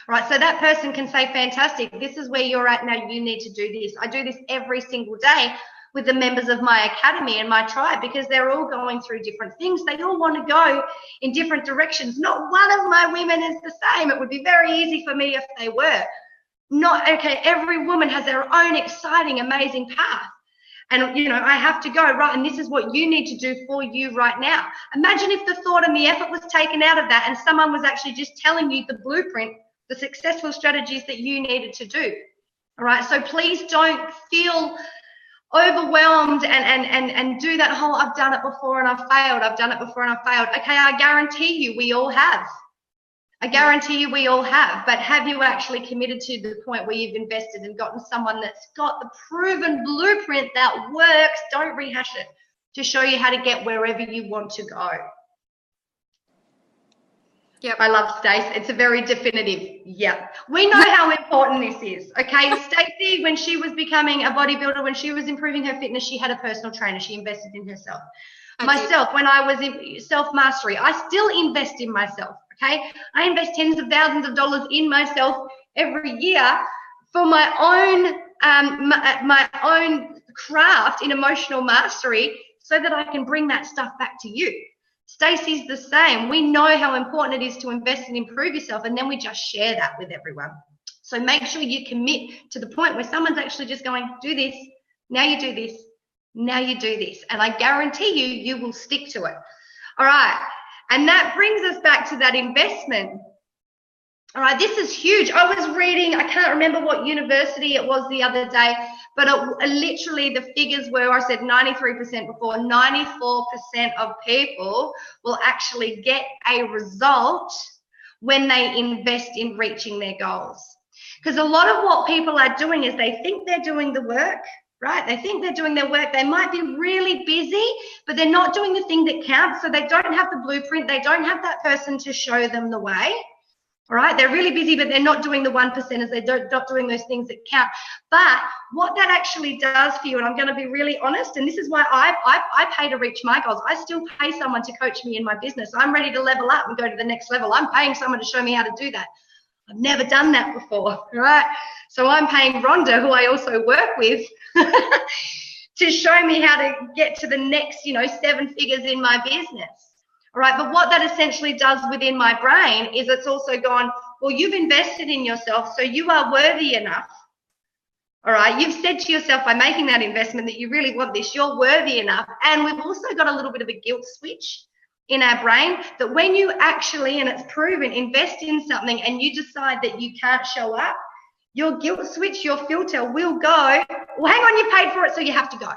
Right, so that person can say, fantastic, this is where you're at now, you need to do this. I do this every single day with the members of my academy and my tribe because they're all going through different things. They all want to go in different directions. Not one of my women is the same. It would be very easy for me if they were. Every woman has their own exciting, amazing path. And, you know, I have to go, right, and this is what you need to do for you right now. Imagine if the thought and the effort was taken out of that and someone was actually just telling you the blueprint, the successful strategies that you needed to do. All right. So please don't feel overwhelmed and do that whole, I've done it before and I've failed. I've done it before and I've failed. Okay. I guarantee you we all have. But have you actually committed to the point where you've invested and gotten someone that's got the proven blueprint that works? Don't rehash it, to show you how to get wherever you want to go. Yep. I love Stacey. It's a very definitive. Yep. We know how important this is. Okay. Stacey, when she was becoming a bodybuilder, when she was improving her fitness, she had a personal trainer. She invested in herself. Myself, when I was in self-mastery, I still invest in myself. Okay. I invest tens of thousands of dollars in myself every year for my own craft in emotional mastery so that I can bring that stuff back to you. Stacey's the same. We know how important it is to invest and improve yourself, and then we just share that with everyone. So make sure you commit to the point where someone's actually just going, do this, now you do this, now you do this. And I guarantee you, you will stick to it. All right. And that brings us back to that investment. All right, this is huge. I was reading, I can't remember what university it was the other day, but literally the figures were, I said 93% before, 94% of people will actually get a result when they invest in reaching their goals. Because a lot of what people are doing is they think they're doing the work, right? They think they're doing their work. They might be really busy, but they're not doing the thing that counts. So they don't have the blueprint. They don't have that person to show them the way. All right, they're really busy, but they're not doing the 1%ers. They're not doing those things that count. But what that actually does for you, and I'm going to be really honest, and this is why I pay to reach my goals. I still pay someone to coach me in my business. I'm ready to level up and go to the next level. I'm paying someone to show me how to do that. I've never done that before, right? So I'm paying Rhonda, who I also work with, to show me how to get to the next, 7 figures in my business. All right, but what that essentially does within my brain is it's also gone, well, you've invested in yourself, so you are worthy enough. All right, you've said to yourself by making that investment that you really want this, you're worthy enough. And we've also got a little bit of a guilt switch in our brain that when you actually, and it's proven, invest in something and you decide that you can't show up, your guilt switch, your filter will go, well, hang on, you paid for it, so you have to go.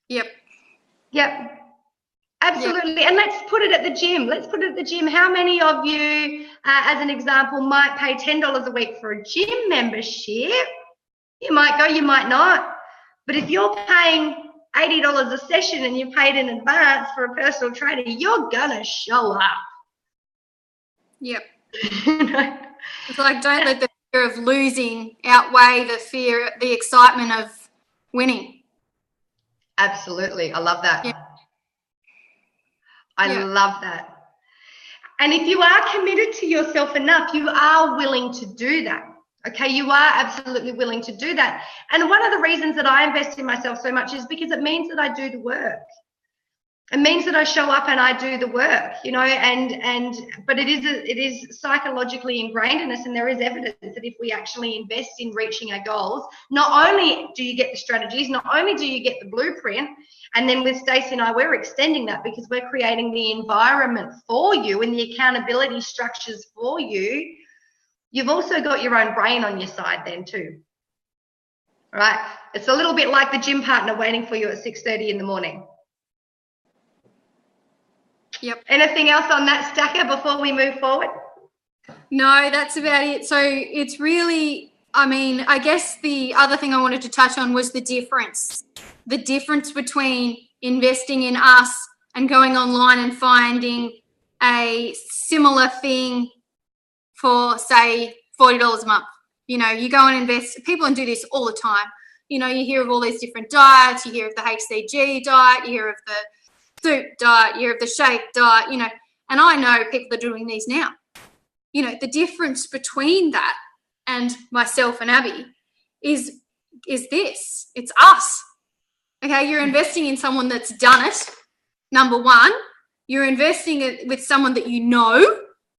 Yep. Absolutely. Yep. And let's put it at the gym. How many of you, as an example, might pay $10 a week for a gym membership? You might go, you might not. But if you're paying $80 a session and you paid in advance for a personal trainer, you're going to show up. Yep. It's like, don't let the fear of losing outweigh the excitement of winning. Absolutely. I love that. Yep. I love that. And if you are committed to yourself enough, you are willing to do that. Okay, you are absolutely willing to do that. And one of the reasons that I invest in myself so much is because it means that I do the work. It means that I show up and I do the work, but it is psychologically ingrained in us, and there is evidence that if we actually invest in reaching our goals, not only do you get the strategies, not only do you get the blueprint, and then with Stacey and I, we're extending that because we're creating the environment for you and the accountability structures for you. You've also got your own brain on your side then too. All right? It's a little bit like the gym partner waiting for you at 6:30 in the morning. Yep. Anything else on that, Stacker, before we move forward? No, that's about it. So it's really, I guess the other thing I wanted to touch on was the difference between investing in us and going online and finding a similar thing for, say, $40 a month. You go and invest. People do this all the time. You hear of all these different diets. You hear of the HCG diet. You hear of the soup diet, you hear of the shake diet, and I know people are doing these now. The difference between that and myself and Abby is this. It's us. Okay, you're investing in someone that's done it, number one. You're investing it with someone that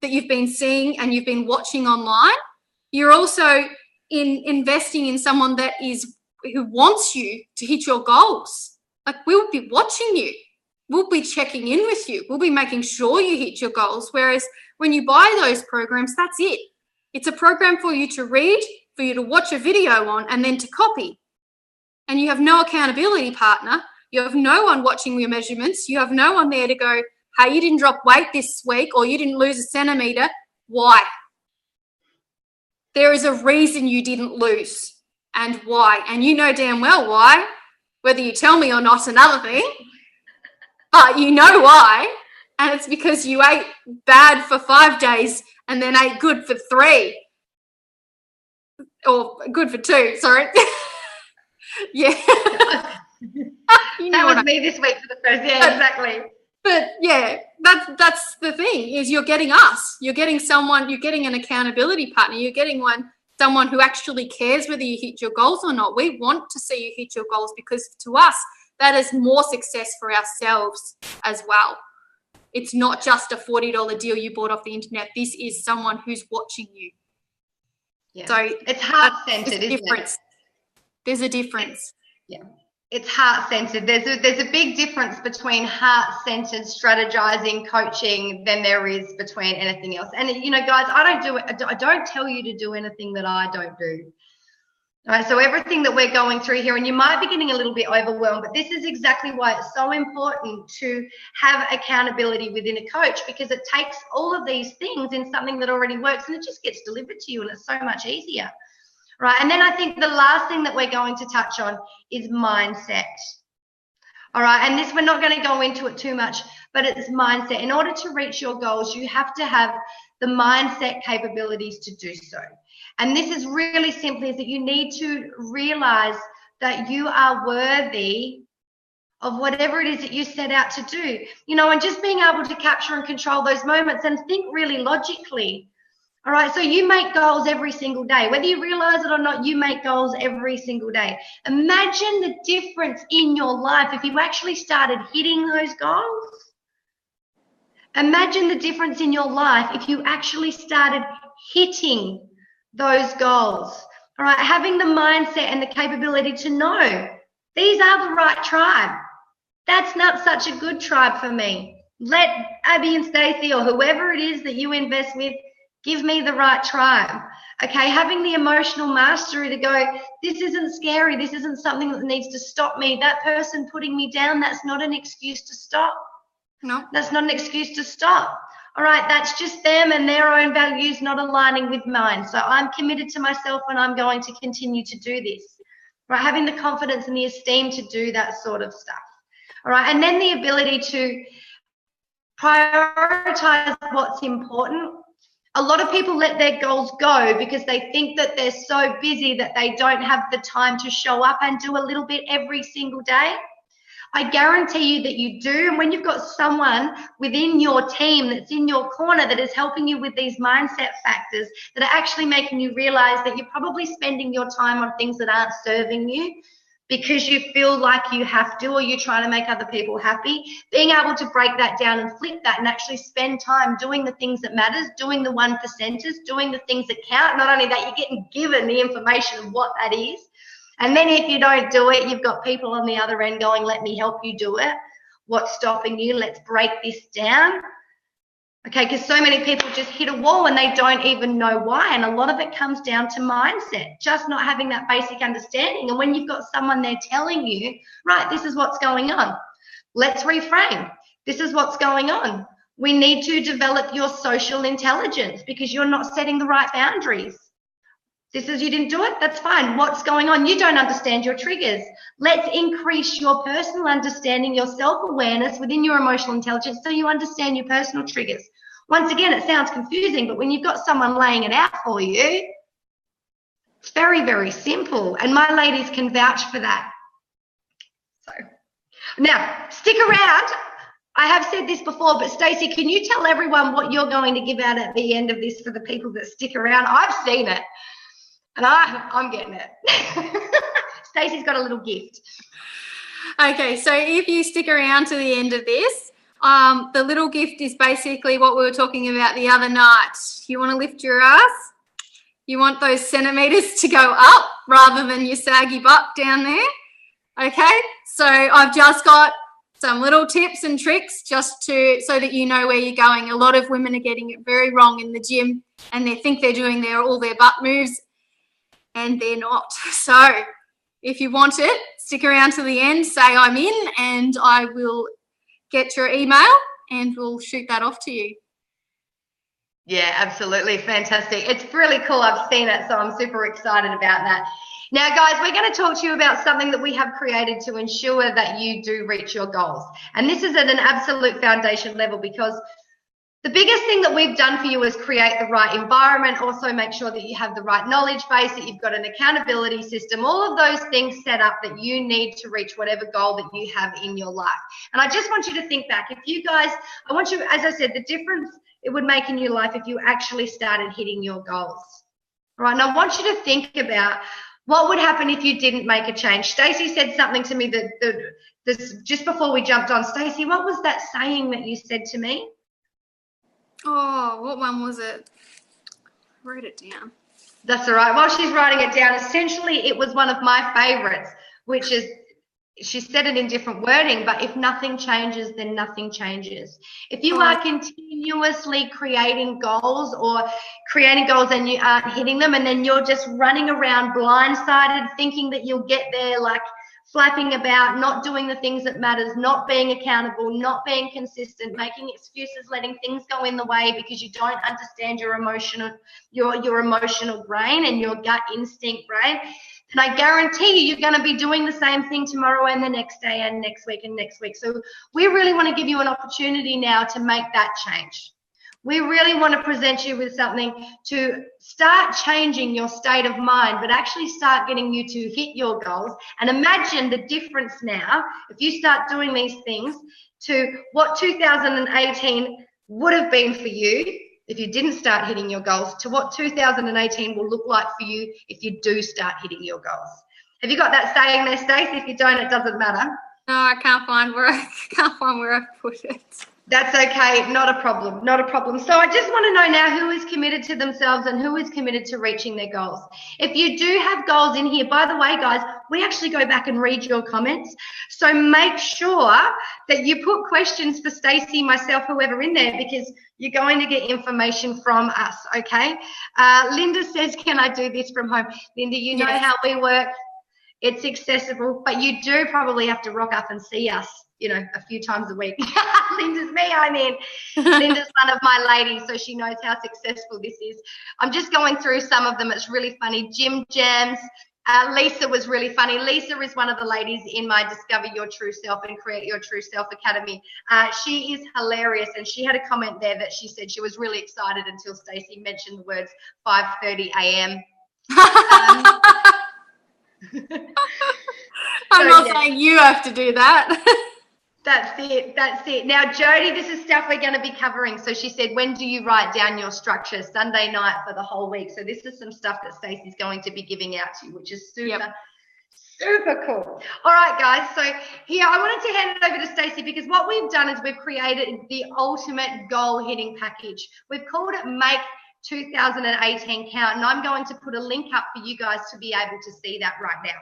that you've been seeing and you've been watching online. You're also investing in someone who wants you to hit your goals. Like, we'll be watching you. We'll be checking in with you. We'll be making sure you hit your goals. Whereas when you buy those programs, that's it. It's a program for you to read, for you to watch a video on, and then to copy. And you have no accountability partner. You have no one watching your measurements. You have no one there to go, hey, you didn't drop weight this week or you didn't lose a centimetre. Why? There is a reason you didn't lose, and why. And you know damn well why. Whether you tell me or not, another thing. But you know why, and it's because you ate bad for 5 days and then ate good for 3. Or good for 2, sorry. Yeah. That was me this week for the first, exactly. But yeah, that's the thing, is you're getting us. You're getting someone, you're getting an accountability partner, you're getting someone who actually cares whether you hit your goals or not. We want to see you hit your goals because to us, that is more success for ourselves as well. It's not just a $40 deal you bought off the internet. This is someone who's watching you. Yeah. So it's heart-centered, isn't it? There's a difference. Yeah. It's heart-centered. There's a big difference between heart-centered strategizing, coaching than there is between anything else. And you know, guys, I don't tell you to do anything that I don't do. All right, so everything that we're going through here, and you might be getting a little bit overwhelmed, but this is exactly why it's so important to have accountability within a coach, because it takes all of these things in something that already works and it just gets delivered to you, and it's so much easier. Right, and then I think the last thing that we're going to touch on is mindset. All right, and this, we're not going to go into it too much, but it's mindset. In order to reach your goals, you have to have the mindset capabilities to do so. And this is really simply is that you need to realize that you are worthy of whatever it is that you set out to do, you know, and just being able to capture and control those moments and think really logically. All right, so you make goals every single day. Whether you realize it or not, you make goals every single day. Imagine the difference in your life if you actually started hitting those goals. Imagine the difference in your life if you actually started hitting those goals. All right, having the mindset and the capability to know these are the right tribe. That's not such a good tribe for me. Let Abby and Stacey or whoever it is that you invest with give me the right tribe. Okay, having the emotional mastery to go, this isn't scary. This isn't something that needs to stop me. That person putting me down, that's not an excuse to stop. No. That's not an excuse to stop. All right, that's just them and their own values not aligning with mine. So I'm committed to myself and I'm going to continue to do this. Right, having the confidence and the esteem to do that sort of stuff. All right, and then the ability to prioritize what's important. A lot of people let their goals go because they think that they're so busy that they don't have the time to show up and do a little bit every single day. I guarantee you that you do. And when you've got someone within your team that's in your corner that is helping you with these mindset factors that are actually making you realize that you're probably spending your time on things that aren't serving you because you feel like you have to, or you're trying to make other people happy, being able to break that down and flip that and actually spend time doing the things that matters, doing the 1%ers, doing the things that count. Not only that, you're getting given the information of what that is. And then if you don't do it, you've got people on the other end going, let me help you do it. What's stopping you? Let's break this down. Okay, because so many people just hit a wall and they don't even know why. And a lot of it comes down to mindset, just not having that basic understanding. And when you've got someone there telling you, right, this is what's going on. Let's reframe. This is what's going on. We need to develop your social intelligence because you're not setting the right boundaries. This is, you didn't do it, that's fine. What's going on? You don't understand your triggers. Let's increase your personal understanding, your self-awareness within your emotional intelligence so you understand your personal triggers. Once again, it sounds confusing, but when you've got someone laying it out for you, it's very, very simple. And my ladies can vouch for that. So now, stick around. I have said this before, but Stacey, can you tell everyone what you're going to give out at the end of this for the people that stick around? I've seen it. And I'm getting it. Stacey's got a little gift. Okay, so if you stick around to the end of this, the little gift is basically what we were talking about the other night. You want to lift your ass? You want those centimetres to go up rather than your saggy butt down there? Okay, so I've just got some little tips and tricks just so that you know where you're going. A lot of women are getting it very wrong in the gym and they think they're doing all their butt moves, and they're not. So if you want it, stick around to the end, say I'm in, and I will get your email and we'll shoot that off to you. Yeah, absolutely. Fantastic. It's really cool. I've seen it, so I'm super excited about that. Now, guys, we're going to talk to you about something that we have created to ensure that you do reach your goals. And this is at an absolute foundation level because the biggest thing that we've done for you is create the right environment, also make sure that you have the right knowledge base, that you've got an accountability system, all of those things set up that you need to reach whatever goal that you have in your life. And I just want you to think back. If you guys, I want you, as I said, the difference it would make in your life if you actually started hitting your goals. All right, and I want you to think about What would happen if you didn't make a change? Stacey said something to me that just before we jumped on. Stacey, what was that saying that you said to me? Oh, what one was it? I wrote it down. That's all right. While she's writing it down, essentially it was one of my favorites, which is, she said it in different wording, but if nothing changes, then nothing changes. If you are continuously creating goals and you aren't hitting them, and then you're just running around blindsided thinking that you'll get there, like flapping about, not doing the things that matters, not being accountable, not being consistent, making excuses, letting things go in the way because you don't understand your emotional brain and your gut instinct brain, and I guarantee you're going to be doing the same thing tomorrow and the next day and next week and next week. So we really want to give you an opportunity now to make that change. We really want to present you with something to start changing your state of mind, but actually start getting you to hit your goals. And imagine the difference now, if you start doing these things, to what 2018 would have been for you if you didn't start hitting your goals, to what 2018 will look like for you if you do start hitting your goals. Have you got that saying there, Stacey? If you don't, it doesn't matter. No, I can't find where I put it. That's okay, not a problem, not a problem. So I just want to know now who is committed to themselves and who is committed to reaching their goals. If you do have goals in here, by the way, guys, we actually go back and read your comments. So make sure that you put questions for Stacey, myself, whoever in there, because you're going to get information from us, okay? Linda says, can I do this from home? Linda, you know how we work. It's accessible, but you do probably have to rock up and see us, you know, a few times a week. Linda's me, I mean. Linda's one of my ladies, so she knows how successful this is. I'm just going through some of them. It's really funny. Jim Jams. Lisa was really funny. Lisa is one of the ladies in my Discover Your True Self and Create Your True Self Academy. She is hilarious, and she had a comment there that she said she was really excited until Stacey mentioned the words 5:30 a.m. I'm not saying you have to do that. That's it. That's it. Now, Jody, this is stuff we're going to be covering. So she said, when do you write down your structure? Sunday night for the whole week. So this is some stuff that Stacey's going to be giving out to you, which is super, super cool. All right, guys. So here, I wanted to hand it over to Stacey because what we've done is we've created the ultimate goal hitting package. We've called it Make 2018 Count, and I'm going to put a link up for you guys to be able to see that right now.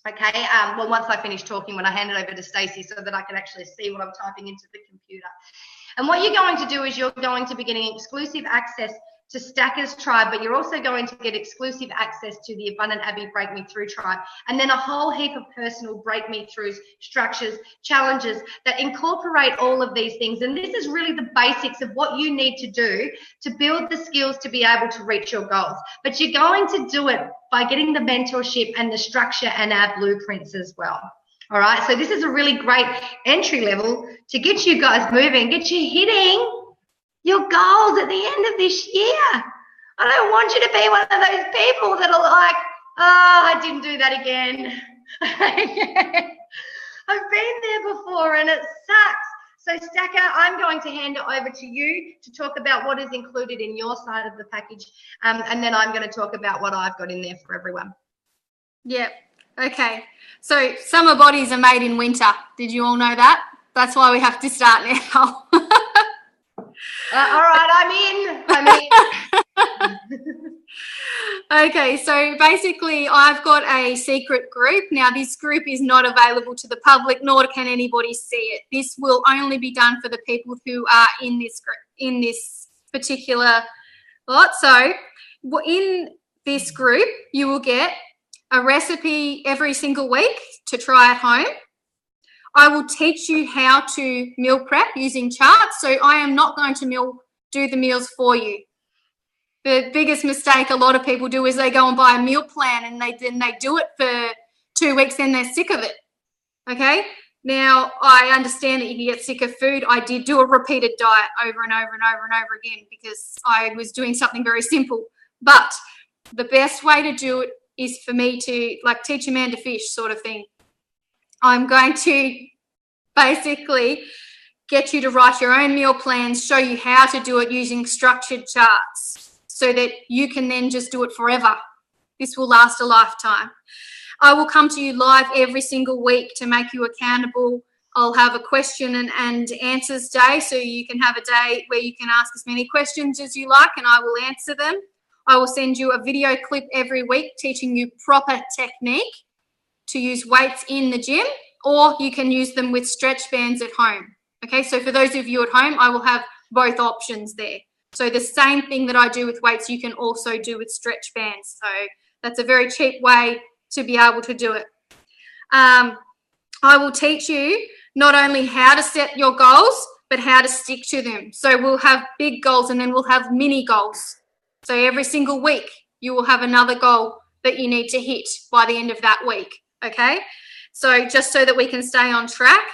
Okay, well, once I finish talking, when I hand it over to Stacey so that I can actually see what I'm typing into the computer. And what you're going to do is you're going to be getting exclusive access to Stackers Tribe, but you're also going to get exclusive access to the Abundant Abby Break Me Through Tribe, and then a whole heap of personal Break Me Throughs, structures, challenges that incorporate all of these things. And this is really the basics of what you need to do to build the skills to be able to reach your goals. But you're going to do it by getting the mentorship and the structure and our blueprints as well. All right, so this is a really great entry level to get you guys moving, get you hitting your goals at the end of this year. I don't want you to be one of those people that are like, oh, I didn't do that again. I've been there before and it sucks. So Stacker, I'm going to hand it over to you to talk about what is included in your side of the package, and then I'm going to talk about what I've got in there for everyone. Yep. Okay. So summer bodies are made in winter. Did you all know that? That's why we have to start now. All right, I'm in. Okay, so basically I've got a secret group. Now this group is not available to the public, nor can anybody see it. This will only be done for the people who are in this group, in this particular lot. So in this group, you will get a recipe every single week to try at home. I will teach you how to meal prep using charts. So I am not going to do the meals for you. The biggest mistake a lot of people do is they go and buy a meal plan and they do it for 2 weeks, then they're sick of it. Okay? Now, I understand that you can get sick of food. I did do a repeated diet over and over and over and over again because I was doing something very simple. But the best way to do it is for me to like teach a man to fish sort of thing. I'm going to basically get you to write your own meal plans, show you how to do it using structured charts so that you can then just do it forever. This will last a lifetime. I will come to you live every single week to make you accountable. I'll have a question and answers day, so you can have a day where you can ask as many questions as you like and I will answer them. I will send you a video clip every week teaching you proper technique to use weights in the gym, or you can use them with stretch bands at home. Okay, so for those of you at home, I will have both options there. So the same thing that I do with weights, you can also do with stretch bands. So that's a very cheap way to be able to do it. I will teach you not only how to set your goals, but how to stick to them. So we'll have big goals and then we'll have mini goals. So every single week, you will have another goal that you need to hit by the end of that week, okay? So just so that we can stay on track.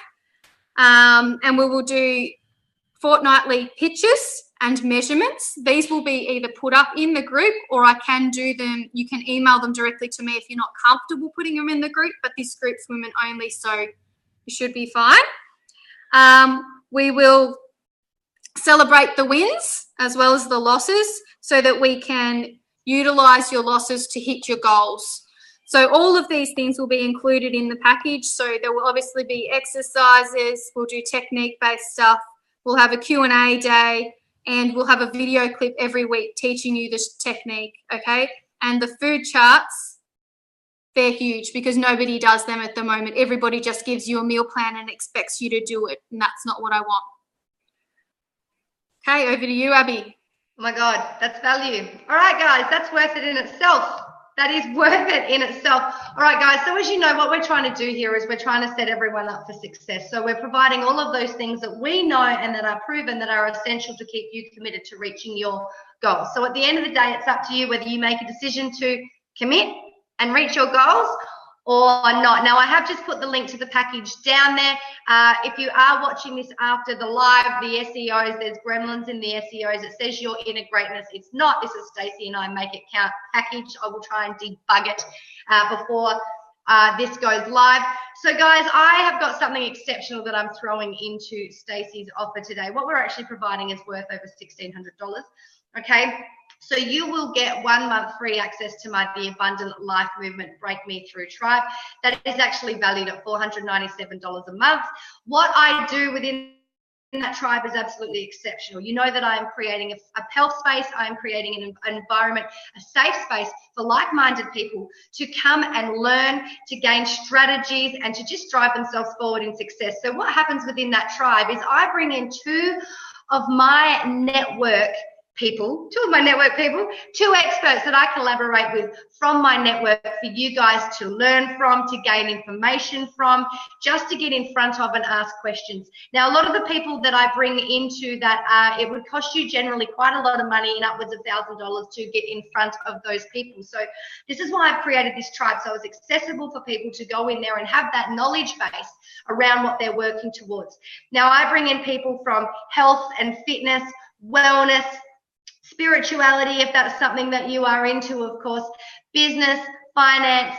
And we will do fortnightly pictures and measurements. These will be either put up in the group or I can do them. You can email them directly to me if you're not comfortable putting them in the group, but this group's women only, so you should be fine. We will celebrate the wins as well as the losses so that we can utilize your losses to hit your goals. So all of these things will be included in the package. So there will obviously be exercises, we'll do technique-based stuff, we'll have a Q&A day, and we'll have a video clip every week teaching you this technique, okay? And the food charts, they're huge because nobody does them at the moment. Everybody just gives you a meal plan and expects you to do it, and that's not what I want. Okay, over to you, Abby. Oh my God, that's value. All right, guys, that's worth it in itself. That is worth it in itself. All right, guys, so as you know, what we're trying to do here is we're trying to set everyone up for success. So we're providing all of those things that we know and that are proven that are essential to keep you committed to reaching your goals. So at the end of the day, it's up to you whether you make a decision to commit and reach your goals or not. Now, I have just put the link to the package down there. If you are watching this after the live, the SEOs, there's gremlins in the SEOs. It says your inner greatness. It's not. This is Stacey and I Make It Count package. I will try and debug it before this goes live. So, guys, I have got something exceptional that I'm throwing into Stacey's offer today. What we're actually providing is worth over $1,600. Okay. So you will get 1 month free access to my The Abundant Life Movement Break Me Through Tribe. That is actually valued at $497 a month. What I do within that tribe is absolutely exceptional. You know that I am creating a health space. I am creating an environment, a safe space for like-minded people to come and learn, to gain strategies, and to just drive themselves forward in success. So what happens within that tribe is I bring in two of my network people, two experts that I collaborate with from my network for you guys to learn from, to gain information from, just to get in front of and ask questions. Now, a lot of the people that I bring into that, it would cost you generally quite a lot of money, in upwards of $1,000 to get in front of those people. So this is why I've created this tribe, so it's accessible for people to go in there and have that knowledge base around what they're working towards. Now, I bring in people from health and fitness, wellness, spirituality, if that's something that you are into, of course, business, finance,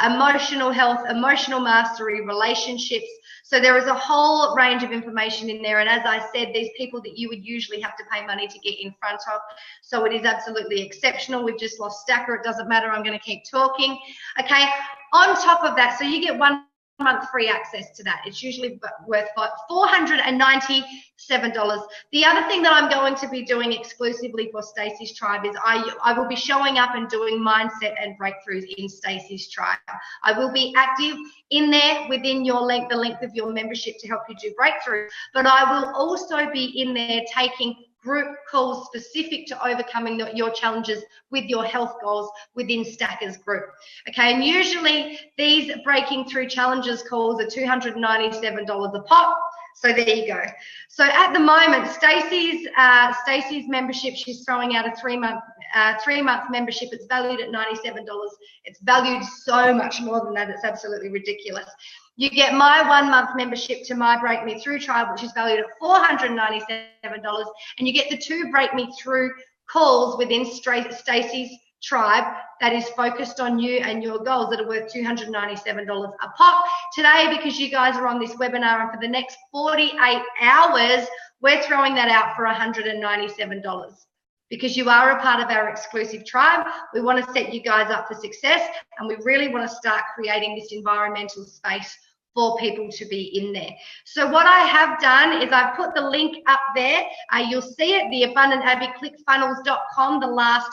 emotional health, emotional mastery, relationships. So there is a whole range of information in there. And as I said, these people that you would usually have to pay money to get in front of. So it is absolutely exceptional. We've just lost Stacker. It doesn't matter. I'm going to keep talking. Okay. On top of that, so you get 1 month free access to that. It's usually worth $497. The other thing that I'm going to be doing exclusively for Stacey's Tribe is I will be showing up and doing mindset and breakthroughs in Stacey's Tribe. I will be active in there within your length, the length of your membership, to help you do breakthrough, but I will also be in there taking group calls specific to overcoming your challenges with your health goals within Stacker's group. Okay, and usually these breaking through challenges calls are $297 a pop. So there you go. So at the moment, Stacey's membership, she's throwing out a 3-month membership. It's valued at $97. It's valued so much more than that. It's absolutely ridiculous. You get my 1 month membership to my Break Me Through Tribe, which is valued at $497, and you get the 2 Break Me Through calls within Stacey's Tribe that is focused on you and your goals that are worth $297 a pop. Today, because you guys are on this webinar, and for the next 48 hours, we're throwing that out for $197. because you are a part of our exclusive tribe. We want to set you guys up for success, and we really want to start creating this environmental space for people to be in there. So what I have done is I've put the link up there. You'll see it, the Abundant Abby, clickfunnels.com, the last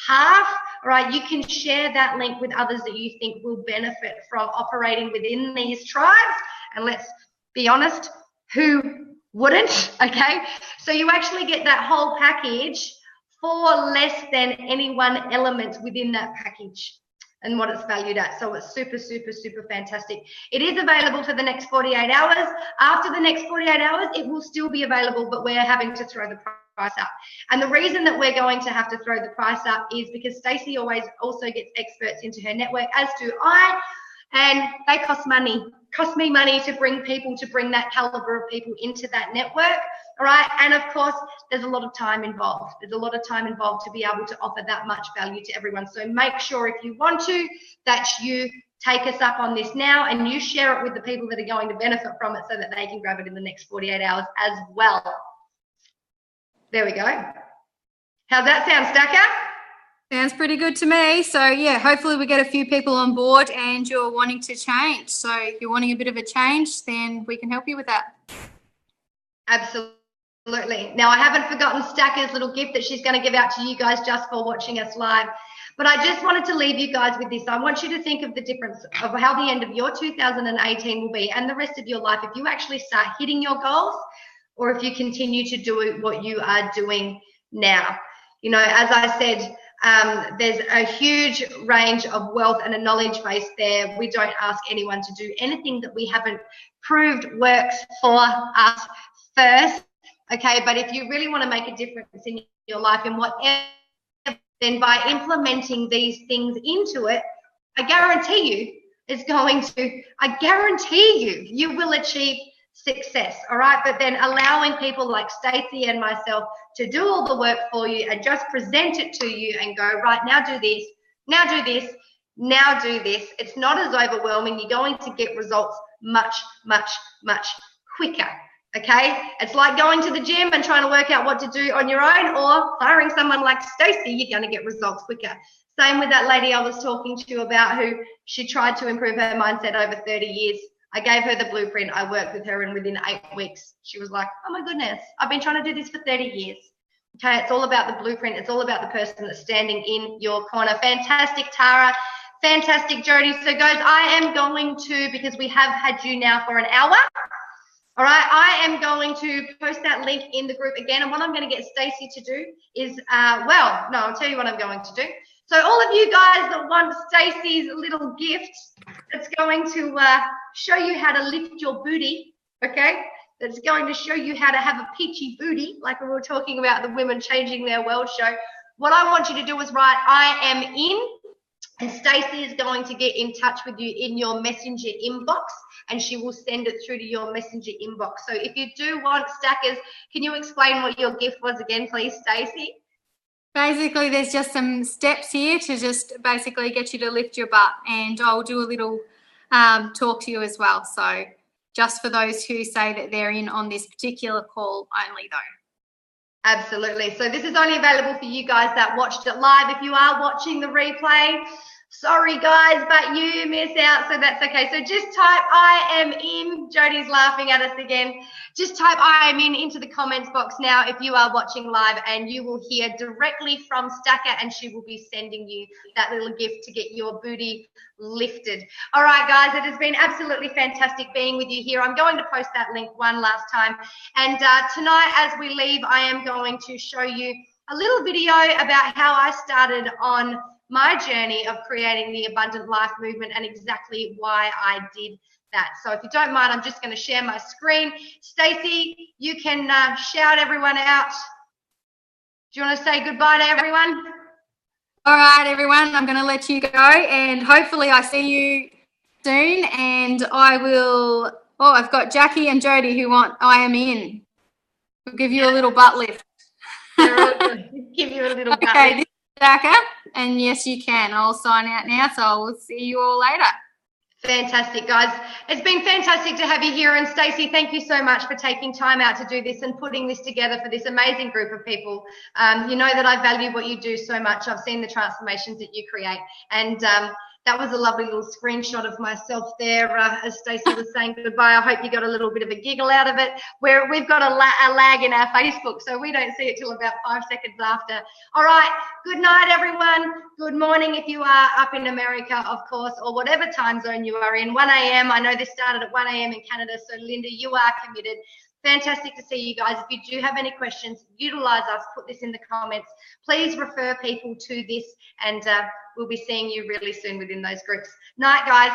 half. All right, you can share that link with others that you think will benefit from operating within these tribes. And let's be honest, who wouldn't? Okay, so you actually get that whole package for less than any one element within that package and what it's valued at. So it's super, super, super fantastic. It is available for the next 48 hours. After the next 48 hours, it will still be available, but we're having to throw the price up. And the reason that we're going to have to throw the price up is because Stacey always also gets experts into her network, as do I, and they cost money. Cost me money to bring people, to bring that caliber of people into that network. All right. And of course, there's a lot of time involved. There's a lot of time involved to be able to offer that much value to everyone. So make sure if you want to, that you take us up on this now and you share it with the people that are going to benefit from it so that they can grab it in the next 48 hours as well. There we go. How's that sound, Stacker? Sounds pretty good to me. So, yeah, hopefully we get a few people on board and you're wanting to change. So if you're wanting a bit of a change, then we can help you with that. Absolutely. Now, I haven't forgotten Stacker's little gift that she's going to give out to you guys just for watching us live. But I just wanted to leave you guys with this. I want you to think of the difference of how the end of your 2018 will be and the rest of your life if you actually start hitting your goals or if you continue to do what you are doing now. You know, as I said, there's a huge range of wealth and a knowledge base there. We don't ask anyone to do anything that we haven't proved works for us first, okay? But if you really want to make a difference in your life in whatever, then by implementing these things into it, I guarantee you, you will achieve success, all right? But then allowing people like Stacey and myself to do all the work for you and just present it to you and go, right, now do this, now do this, now do this. It's not as overwhelming. You're going to get results much, much, much quicker, okay? It's like going to the gym and trying to work out what to do on your own, or hiring someone like Stacey, you're going to get results quicker. Same with that lady I was talking to you about who she tried to improve her mindset over 30 years. I gave her the blueprint. I worked with her, and within 8 weeks, she was like, oh my goodness, I've been trying to do this for 30 years. Okay, it's all about the blueprint. It's all about the person that's standing in your corner. Fantastic, Tara. Fantastic, Jody. So, guys, I am going to, because we have had you now for an hour, all right, I am going to post that link in the group again. And what I'm going to get Stacey to do is, I'll tell you what I'm going to do. So all of you guys that want Stacey's little gift, it's going to show you how to lift your booty, okay? That's going to show you how to have a peachy booty, like we were talking about the Women Changing Their World show. What I want you to do is write, I am in, and Stacey is going to get in touch with you in your messenger inbox, and she will send it through to your messenger inbox. So if you do want Stackers, can you explain what your gift was again, please, Stacey? Basically, there's just some steps here to just basically get you to lift your butt, and I'll do a little talk to you as well. So just for those who say that they're in on this particular call only, though. Absolutely. So this is only available for you guys that watched it live. If you are watching the replay, sorry guys, but you miss out, so that's okay. So just type I am in. Jody's laughing at us again. Just type I am in into the comments box now if you are watching live, and you will hear directly from Stacker, and she will be sending you that little gift to get your booty lifted. All right, guys, it has been absolutely fantastic being with you here. I'm going to post that link one last time. And tonight as we leave, I am going to show you a little video about how I started on my journey of creating the Abundant Life movement and exactly why I did that. So if you don't mind, I'm just going to share my screen. Stacey, you can shout everyone out. Do you want to say goodbye to everyone? All right, everyone, I'm going to let you go, and hopefully I see you soon, and I will, I've got Jackie and Jody who want I am in. We'll give you a little butt lift. Give you a little butt lift. Okay, this is Jacka, and yes, you can. I'll sign out now, so I will see you all later. Fantastic, guys. It's been fantastic to have you here. And Stacey, thank you so much for taking time out to do this and putting this together for this amazing group of people. You know that I value what you do so much. I've seen the transformations that you create. And that was a lovely little screenshot of myself there as Stacey was saying goodbye. I hope you got a little bit of a giggle out of it. We've got a lag in our Facebook, so we don't see it till about 5 seconds after. All right, good night, everyone. Good morning if you are up in America, of course, or whatever time zone you are in. 1 a.m. I know this started at 1 a.m. in Canada, so Linda, you are committed. Fantastic to see you guys. If you do have any questions, utilize us, put this in the comments. Please refer people to this, and we'll be seeing you really soon within those groups. Night, guys.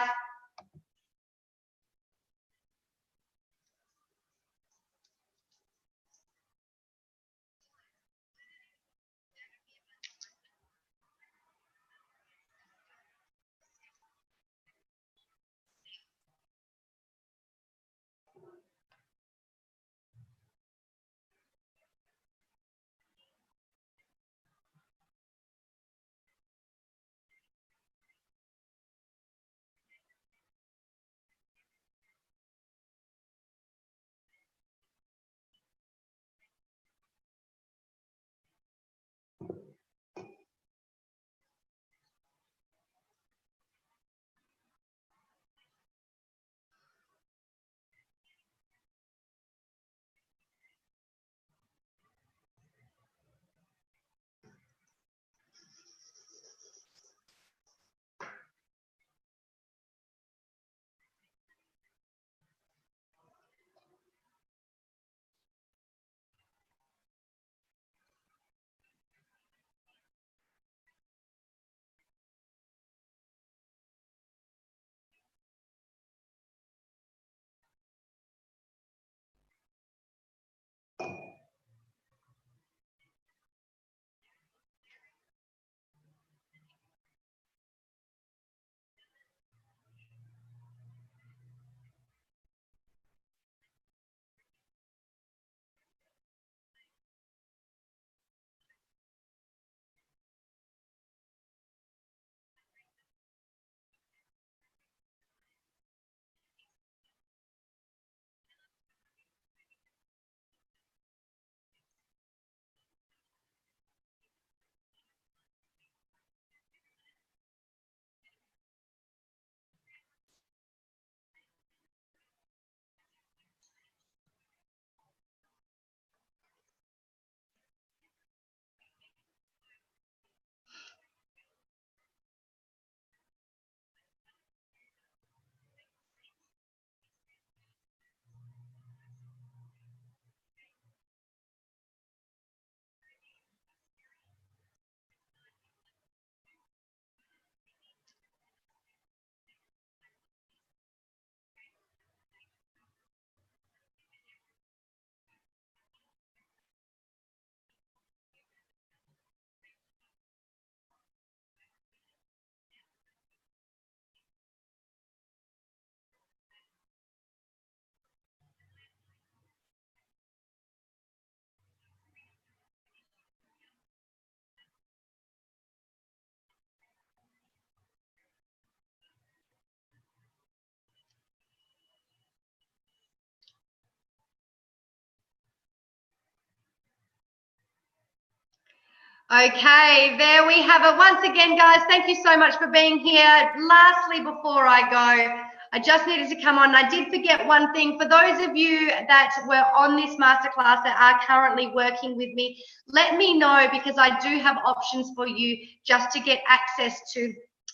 Okay, there we have it. Once again, guys, thank you so much for being here. Lastly, before I go, I just needed to come on. I did forget one thing. For those of you that were on this masterclass that are currently working with me, let me know, because I do have options for you just to get access to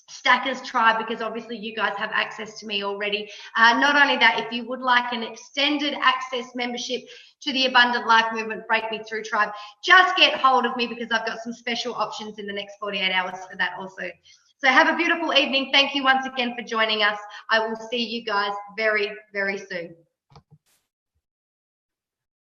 Stackers Tribe, because obviously you guys have access to me already. Not only that, if you would like an extended access membership to the Abundant Life Movement Break Me Through Tribe, just get hold of me, because I've got some special options in the next 48 hours for that also. So have a beautiful evening. Thank you once again for joining us. I will see you guys very, very soon.